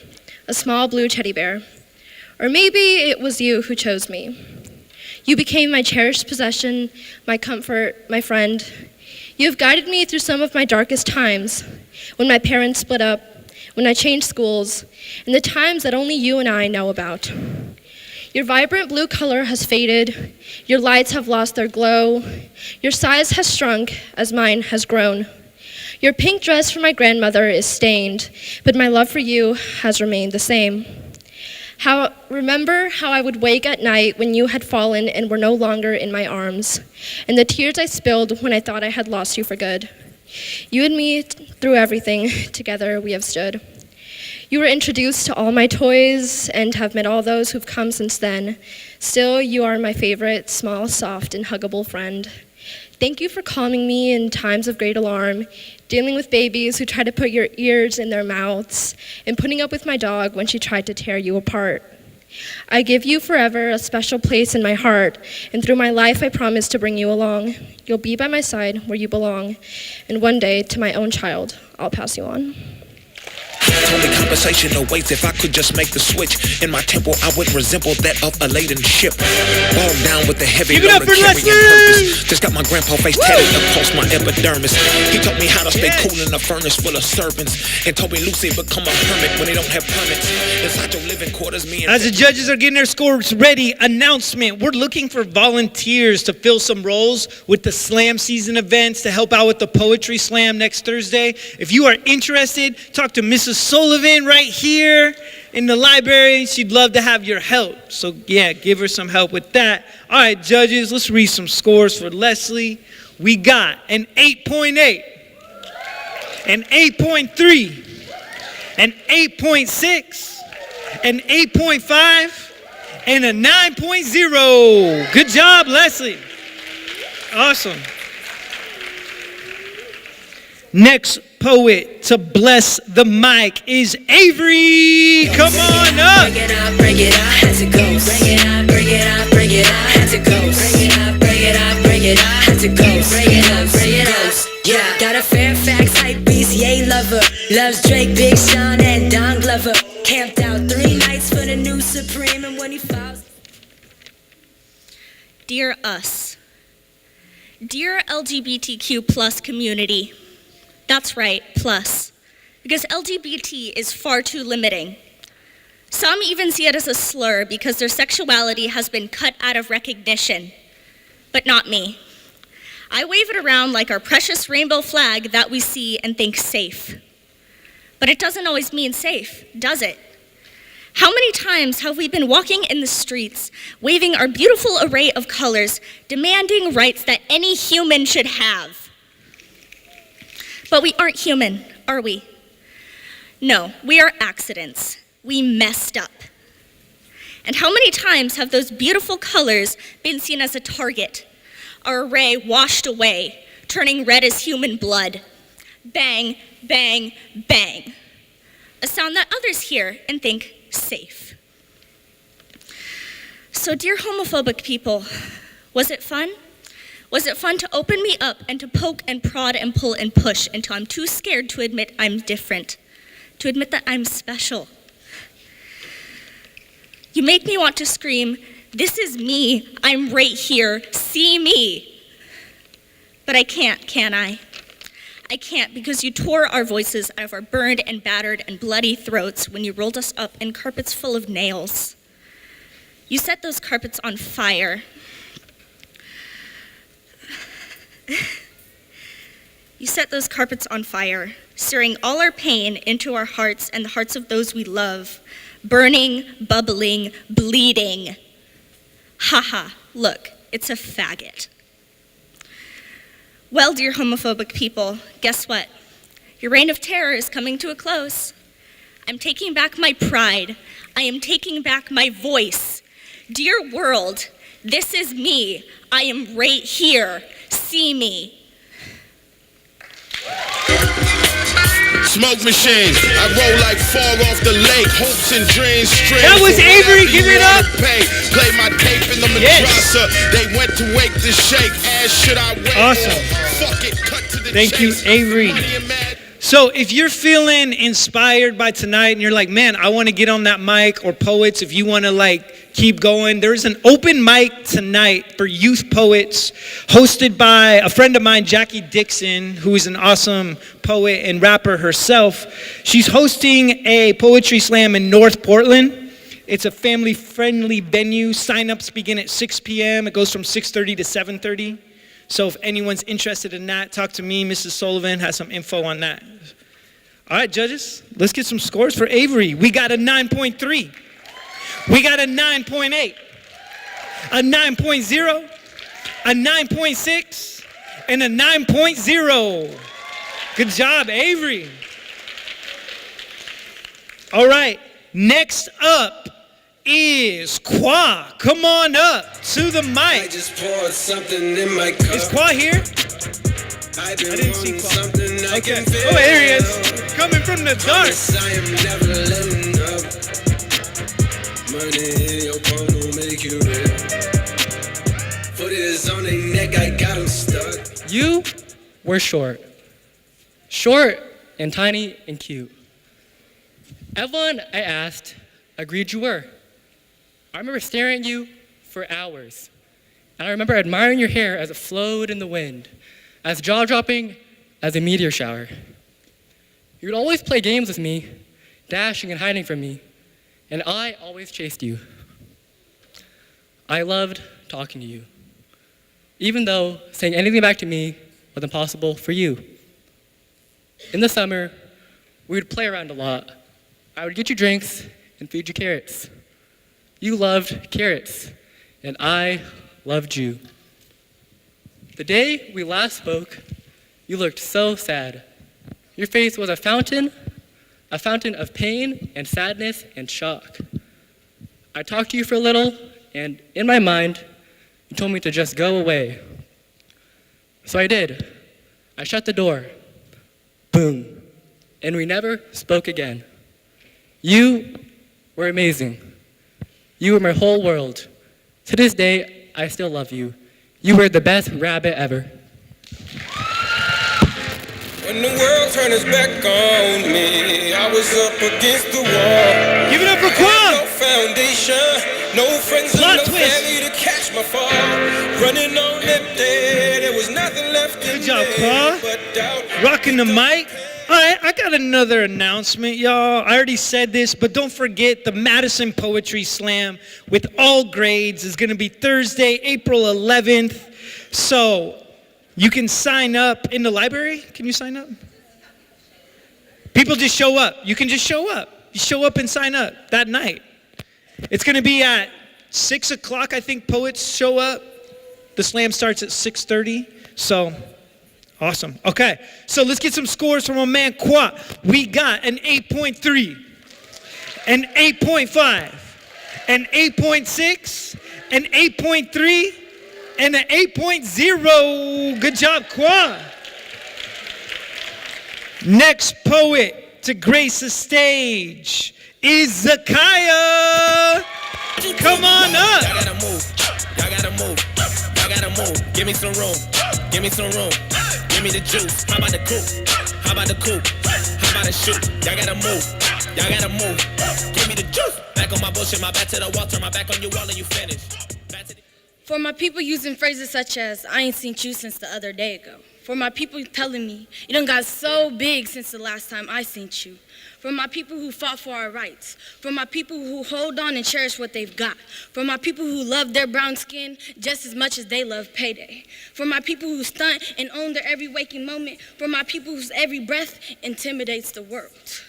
a small blue teddy bear. Or maybe it was you who chose me. You became my cherished possession, my comfort, my friend. You have guided me through some of my darkest times, when my parents split up, when I changed schools, and the times that only you and I know about. Your vibrant blue color has faded, your lights have lost their glow, your size has shrunk as mine has grown. Your pink dress from my grandmother is stained, but my love for you has remained the same. Remember how I would wake at night when you had fallen and were no longer in my arms, and the tears I spilled when I thought I had lost you for good. You and me, through everything, together we have stood. You were introduced to all my toys and have met all those who've come since then. Still, you are my favorite, small, soft, and huggable friend. Thank you for calming me in times of great alarm, dealing with babies who try to put your ears in their mouths, and putting up with my dog when she tried to tear you apart. I give you forever a special place in my heart, and through my life I promise to bring you along. You'll be by my side where you belong, and one day, to my own child, I'll pass you on. Only conversation awaits if I could just make the switch. In my tempo, I would resemble that of a laden ship. Bogged down with the heavy load of carrying purpose. Just got my grandpa face tatted across my epidermis. He taught me how to stay cool in a furnace full of servants, and told me Lucy become a hermit when they don't have permits. Inside your living quarters, me and as the judges are getting their scores ready, announcement. We're looking for volunteers to fill some roles with the slam season events to help out with the poetry slam next Thursday. If you are interested, talk to Mrs. Sullivan right here in the library. She'd love to have your help. So yeah, give her some help with that. All right, judges, let's read some scores for Leslie. We got an 8.8, an 8.3, an 8.6, an 8.5, and a 9.0. Good job, Leslie. Awesome. Next poet to bless the mic is Avery. Come on up. Bring it up, bring it up, as it goes. Bring it up, bring it up, bring it up, as it goes. Bring it up, bring it up, bring it up, as it goes. Bring it up, bring it up. Yeah, got a Fairfax hype beast, yay lover. Loves Drake, Big Sean, and Don Glover. Camped out 3 nights for the new Supreme, and when he falls. Dear us. Dear LGBTQ plus community. That's right, plus. Because LGBT is far too limiting. Some even see it as a slur because their sexuality has been cut out of recognition. But not me. I wave it around like our precious rainbow flag that we see and think safe. But it doesn't always mean safe, does it? How many times have we been walking in the streets, waving our beautiful array of colors, demanding rights that any human should have? But we aren't human, are we? No, we are accidents. We messed up. And how many times have those beautiful colors been seen as a target? Our array washed away, turning red as human blood. Bang, bang, bang. A sound that others hear and think safe. So dear homophobic people, was it fun? Was it fun to open me up and to poke and prod and pull and push until I'm too scared to admit I'm different, to admit that I'm special? You make me want to scream, this is me, I'm right here, see me. But I can't, can I? I can't because you tore our voices out of our burned and battered and bloody throats when you rolled us up in carpets full of nails. You set those carpets on fire. You set those carpets on fire, stirring all our pain into our hearts and the hearts of those we love, burning, bubbling, bleeding. Haha, look, it's a faggot. Well, dear homophobic people, guess what? Your reign of terror is coming to a close. I'm taking back my pride. I am taking back my voice. Dear world, this is me. I am right here. See me. Smoke machines, I roll like fog off the lake. Hopes and dreams, strings. That was Avery, give it up. Play my tape in the madrasa. They went to wake the shake. As should I wait? Awesome. Fuck it, cut to the Thank you, Avery. So if you're feeling inspired by tonight and you're like, man, I want to get on that mic, or poets, if you want to like keep going, there's an open mic tonight for youth poets hosted by a friend of mine, Jackie Dixon, who is an awesome poet and rapper herself. She's hosting a poetry slam in North Portland. It's a family-friendly venue. Sign-ups begin at 6 p.m. It goes from 6:30 to 7:30. So if anyone's interested in that, talk to me. Mrs. Sullivan has some info on that. All right, judges, let's get some scores for Avery. We got a 9.3. We got a 9.8. A 9.0. A 9.6. And a 9.0. Good job, Avery. All right, next up is Qua. Come on up to the mic. I just poured something in my cup. Is Qua here? I didn't see Qua. Okay. Oh, there he is. Coming from the dark. I am never letting up. Money in your palm will make you real. Put it on their neck, I got them stuck. You were short. Short and tiny and cute. Everyone I asked agreed you were. I remember staring at you for hours. And I remember admiring your hair as it flowed in the wind, as jaw-dropping as a meteor shower. You would always play games with me, dashing and hiding from me, and I always chased you. I loved talking to you, even though saying anything back to me was impossible for you. In the summer, we would play around a lot. I would get you drinks and feed you carrots. You loved carrots, and I loved you. The day we last spoke, you looked so sad. Your face was a fountain of pain and sadness and shock. I talked to you for a little, and in my mind, you told me to just go away. So I did. I shut the door. Boom. And we never spoke again. You were amazing. You were my whole world. To this day, I still love you. You were the best rabbit ever. When the world turned its back on me, I was up against the wall. Give it up for Quan! No foundation, no friends, and no family to catch my fall. Running on empty, there was nothing left in me. Good job, Quan. Rocking the mic. All right, I got another announcement, y'all. I already said this, but don't forget the Madison Poetry Slam with all grades is going to be Thursday, April 11th. So you can sign up in the library. Can you sign up? People just show up. You can just show up. You show up and sign up that night. It's going to be at 6 o'clock, I think poets show up. The slam starts at 6:30, so... awesome. Okay, so let's get some scores from our man Qua. We got an 8.3, an 8.5, an 8.6, an 8.3, and an 8.0. Good job, Qua. Next poet to grace the stage is Zakaya. Come on up. Y'all gotta move. Y'all gotta move. Y'all gotta move. Give me some room. Give me some room. Give me the juice. How about the coupe? How about the coupe? How about the shoot? Y'all gotta move. Y'all gotta move. Give me the juice. Back on my bullshit. My back to the wall. Turn my back on your wall and you finish. For my people using phrases such as, I ain't seen you since the other day ago. For my people telling me, you done got so big since the last time I seen you. For my people who fought for our rights. For my people who hold on and cherish what they've got. For my people who love their brown skin just as much as they love payday. For my people who stunt and own their every waking moment. For my people whose every breath intimidates the world.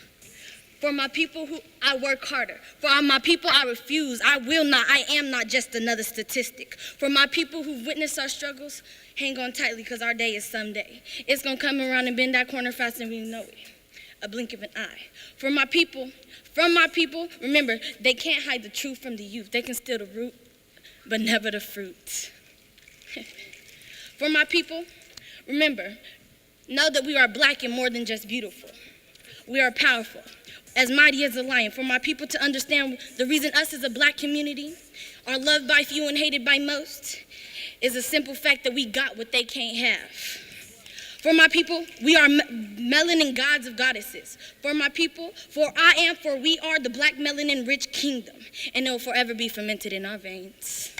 For my people who I work harder. For my people I refuse. I will not. I am not just another statistic. For my people who've witnessed our struggles, hang on tightly because our day is someday. It's going to come around and bend that corner faster than we know it. A blink of an eye. For my people, from my people, remember, they can't hide the truth from the youth. They can steal the root, but never the fruit. For my people, remember, know that we are black and more than just beautiful. We are powerful, as mighty as a lion. For my people to understand the reason us as a black community are loved by few and hated by most is a simple fact that we got what they can't have. For my people, we are melanin gods of goddesses. For my people, for we are the black melanin rich kingdom, and it will forever be fermented in our veins.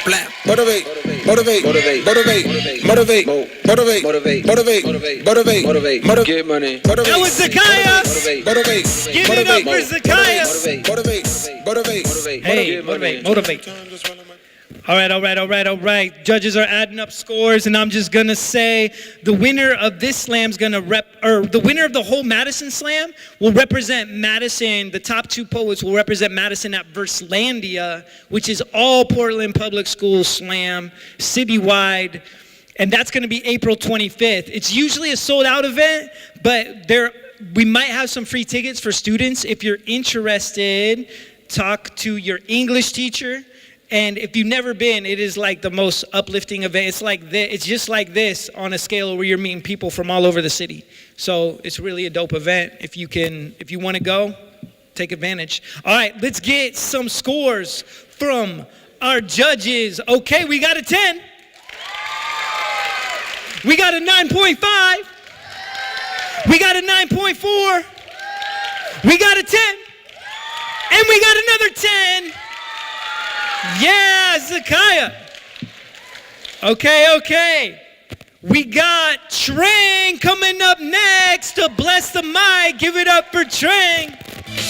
Black. Motivate. Get money. That was Zakaya. Give it up for Zakaya. Hey, motivate. All right. Judges are adding up scores, and I'm just gonna say the winner of this slam's gonna the winner of the whole Madison slam will represent Madison. The top 2 poets will represent Madison at Verselandia, which is all Portland Public Schools slam, citywide, and that's gonna be April 25th. It's usually a sold-out event, but we might have some free tickets for students. If you're interested, talk to your English teacher. And if you've never been, it is like the most uplifting event. It's like it's just like this on a scale where you're meeting people from all over the city. So it's really a dope event. If you want to go, take advantage. All right, let's get some scores from our judges. Okay, we got a 10. We got a 9.5. We got a 9.4. We got a 10. And we got another 10. Yeah, Zakaya. Okay. We got Trang coming up next to bless the mic. Give it up for Trang.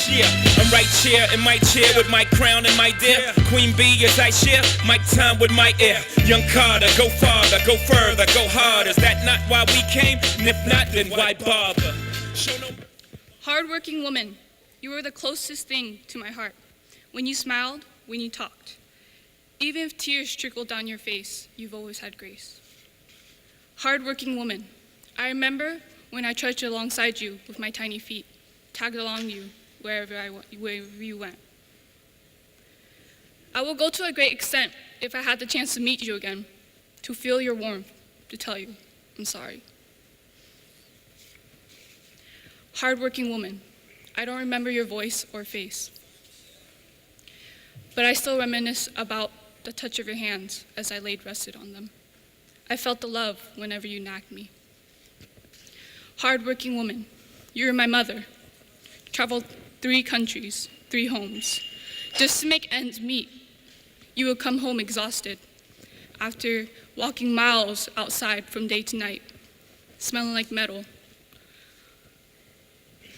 Yeah, I'm right here in my chair with my crown and my dear Queen Bee as I share my time with my ear. Young Carter, go farther, go further, go harder. Is that not why we came? And if not, then why bother? Hardworking woman, you were the closest thing to my heart. When you smiled, when you talked. Even if tears trickled down your face, you've always had grace. Hardworking woman, I remember when I trudged alongside you with my tiny feet, tagged along you wherever you went. I will go to a great extent if I had the chance to meet you again, to feel your warmth, to tell you I'm sorry. Hardworking woman, I don't remember your voice or face, but I still reminisce about the touch of your hands as I laid rested on them. I felt the love whenever you nagged me. Hardworking woman, you were my mother. Traveled 3 countries, 3 homes, just to make ends meet. You would come home exhausted after walking miles outside from day to night, smelling like metal,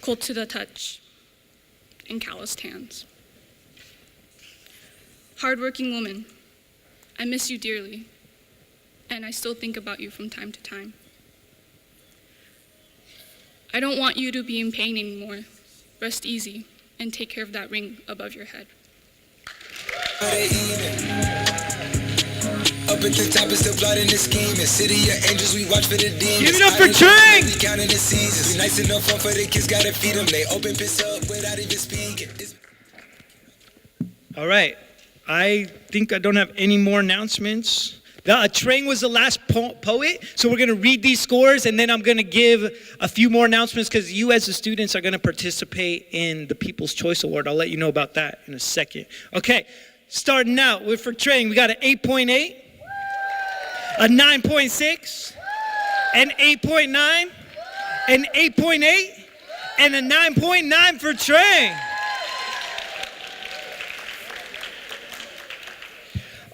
cold to the touch, and calloused hands. Hardworking woman, I miss you dearly, and I still think about you from time to time. I don't want you to be in pain anymore. Rest easy and take care of that ring above your head. Up at the top is still plotting the scheme. In city of angels, we watch for the demons. Give it up for Trang! We counting the seasons. We nice enough fun for the kids, gotta feed them. They open piss up without even speaking. All right. I think I don't have any more announcements. Trang was the last poet, so we're going to read these scores, and then I'm going to give a few more announcements because you as the students are going to participate in the People's Choice Award. I'll let you know about that in a second. Okay, starting out with for Trang, we got an 8.8, a 9.6, an 8.9, an 8.8, and a 9.9 for Trang.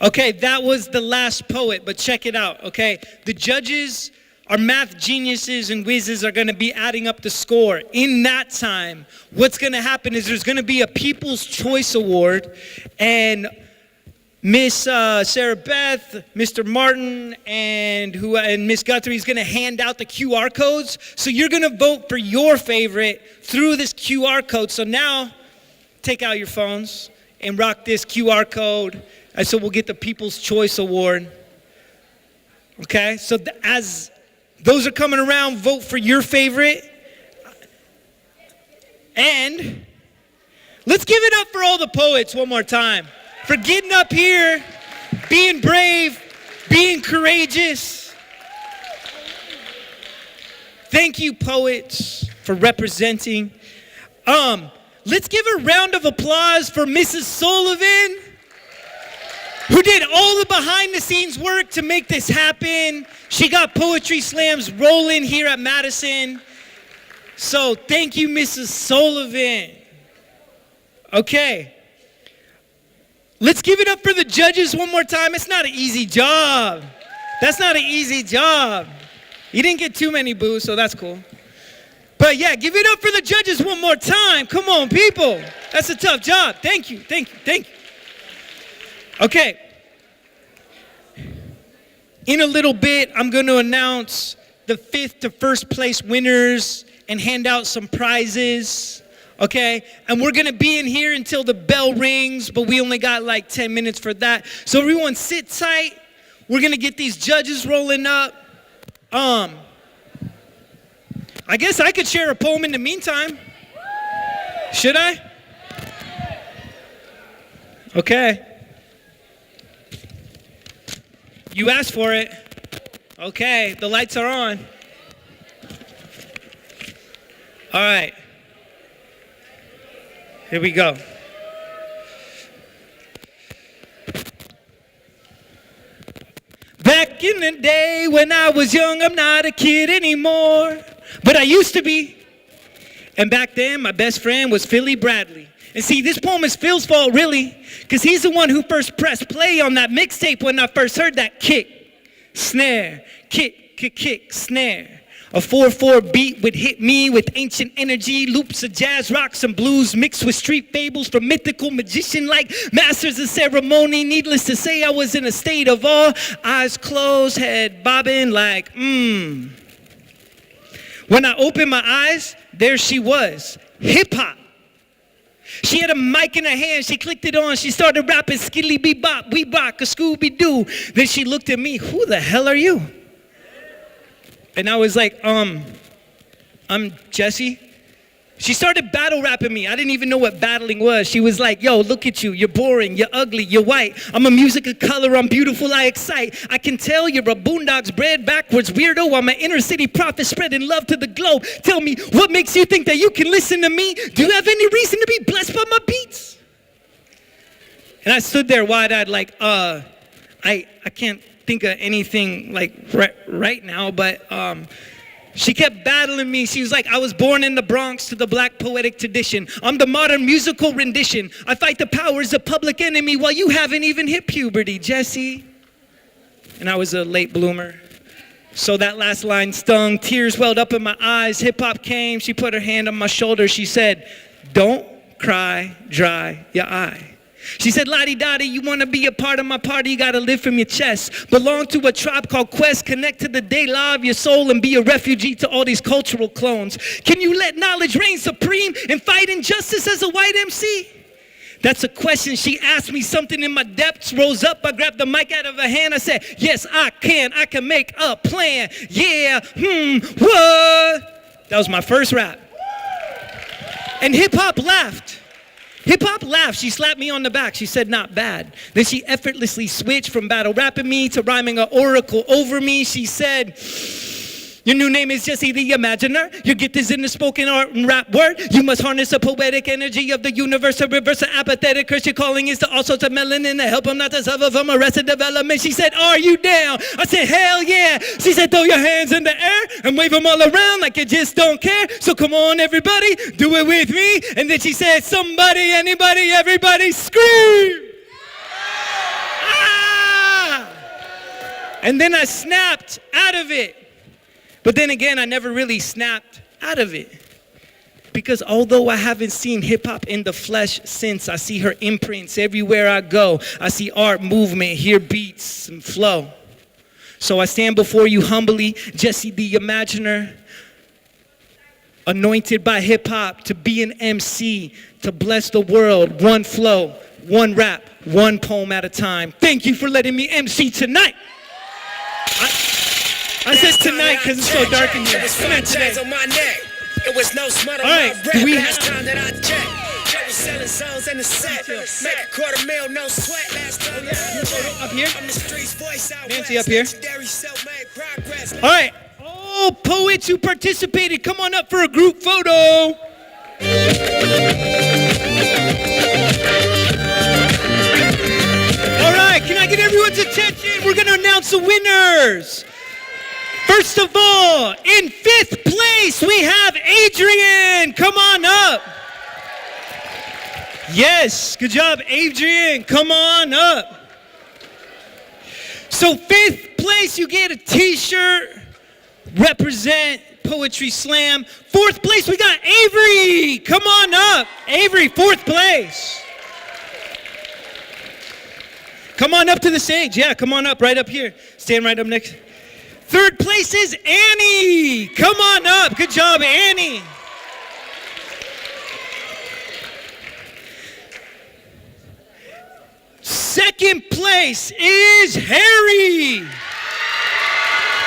Okay, that was the last poet, but check it out, okay? The judges, our math geniuses and whizzes are gonna be adding up the score. In that time, what's gonna happen is there's gonna be a People's Choice Award, and Miss Sarah Beth, Mr. Martin, and Miss Guthrie is gonna hand out the QR codes. So you're gonna vote for your favorite through this QR code. So now, take out your phones and rock this QR code. And so we'll get the People's Choice Award. Okay, so as those are coming around, vote for your favorite. And let's give it up for all the poets one more time. For getting up here, being brave, being courageous. Thank you, poets. for representing. Let's give a round of applause for Mrs. Sullivan, who did all the behind the scenes work to make this happen. She got poetry slams rolling here at Madison. So thank you, Mrs. Sullivan. Okay. Let's give it up for the judges one more time. It's not an easy job. That's not an easy job. You didn't get too many boos, so that's cool. But yeah, give it up for the judges one more time. Come on, people. That's a tough job. Thank you, thank you, thank you. Okay. In a little bit, I'm going to announce the 5th to 1st place winners and hand out some prizes. Okay? And we're going to be in here until the bell rings, but we only got like 10 minutes for that. So everyone sit tight. We're going to get these judges rolling up. I guess I could share a poem in the meantime. Should I? Okay. You asked for it. Okay, the lights are on. All right. Here we go. Back in the day when I was young, I'm not a kid anymore, but I used to be. And back then, my best friend was Philly Bradley. And see, this poem is Phil's fault, really, because he's the one who first pressed play on that mixtape when I first heard that kick, snare, kick, kick, kick, snare. A 4/4 beat would hit me with ancient energy, loops of jazz, rocks, and blues mixed with street fables from mythical magician-like masters of ceremony. Needless to say, I was in a state of awe, eyes closed, head bobbing like, When I opened my eyes, there she was, hip-hop. She had a mic in her hand, she clicked it on, she started rapping skilly bebop, we rock, a Scooby-Doo. Then she looked at me, who the hell are you? And I was like, I'm Jesse. She started battle rapping me. I didn't even know what battling was. She was like, yo, look at you. You're boring. You're ugly. You're white. I'm a music of color. I'm beautiful. I excite. I can tell you're a boondocks bred backwards weirdo. I'm an inner city prophet spreading love to the globe. Tell me, what makes you think that you can listen to me? Do you have any reason to be blessed by my beats? And I stood there wide-eyed like, I can't think of anything like right now, but she kept battling me. She was like, I was born in the Bronx to the black poetic tradition. I'm the modern musical rendition. I fight the powers of Public Enemy while you haven't even hit puberty, Jesse. And I was a late bloomer. So that last line stung. Tears welled up in my eyes. Hip-hop came. She put her hand on my shoulder. She said, don't cry, dry your eye. She said, Lottie-dottie, you want to be a part of my party, you got to live from your chest. Belong to a tribe called Quest, connect to the de-la of your soul and be a refugee to all these cultural clones. Can you let knowledge reign supreme and fight injustice as a white MC? That's a question she asked me. Something in my depths rose up. I grabbed the mic out of her hand. I said, yes, I can make a plan. Yeah, what? That was my first rap. And hip-hop laughed. Hip-hop laughed. She slapped me on the back. She said, not bad. Then she effortlessly switched from battle rapping me to rhyming an oracle over me. She said, your new name is Jesse the Imaginer. Your gift is in the spoken art and rap word. You must harness the poetic energy of the universe to reverse the apathetic curse. Your calling is to all sorts of melanin to help them not to suffer from arrested development. She said, are you down? I said, hell yeah. She said, throw your hands in the air and wave them all around like you just don't care. So come on, everybody, do it with me. And then she said, somebody, anybody, everybody, scream. Ah! And then I snapped out of it. But then again, I never really snapped out of it. Because although I haven't seen hip-hop in the flesh since, I see her imprints everywhere I go. I see art, movement, hear beats and flow. So I stand before you humbly, Jesse the Imaginer, anointed by hip-hop to be an MC, to bless the world, one flow, one rap, one poem at a time. Thank you for letting me MC tonight. I said tonight because it's so dark in here. Come on, today. It was no smut on my breath. Do we have time that I checked? I was selling songs in the set. Make a $250,000, no sweat. Last time up here. I'm the streets voice out. Nancy up here. All right. all poets who participated, come on up for a group photo. All right, can I get everyone's attention? We're going to announce the winners. First of all, in 5th place, we have Adrian. Come on up. Yes, good job, Adrian. Come on up. So 5th place, you get a t-shirt. Represent Poetry Slam. 4th place, we got Avery. Come on up. Avery, 4th place. Come on up to the stage. Yeah, come on up, right up here. Stand right up next. 3rd place is Annie. Come on up. Good job, Annie. Second place is Harry.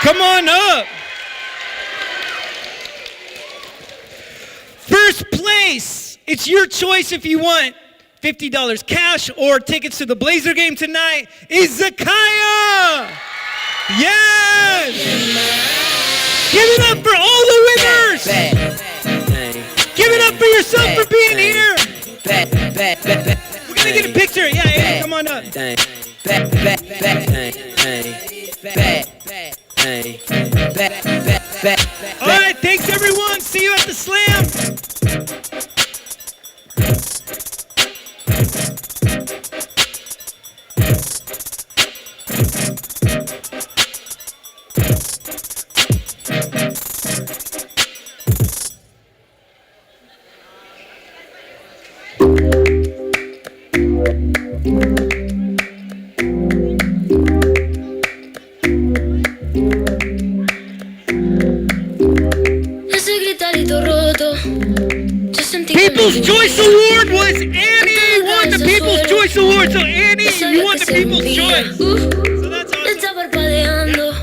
Come on up. First place, it's your choice if you want $50 cash or tickets to the Blazer game tonight, is Zakaya. Yes! Give it up for all the winners! Give it up for yourself for being here! We're gonna get a picture. Yeah, Amy, come on up. All right, thanks everyone. See you at the Slam. People's Choice Award was Annie won the People's Choice Award. So Annie, you won the People's Choice. So that's awesome. Está parpadeando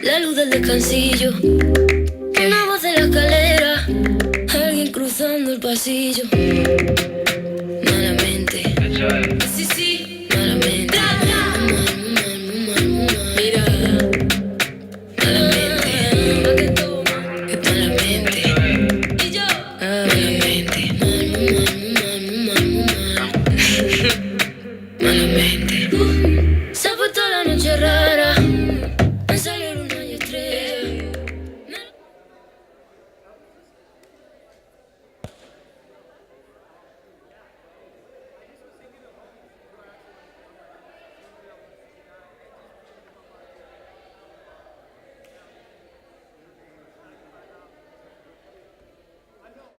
la luz del descansillo. Una voz de la escalera, alguien cruzando el pasillo. Malamente. Sí, sí. Malamente. Mira. Malamente. Es malamente.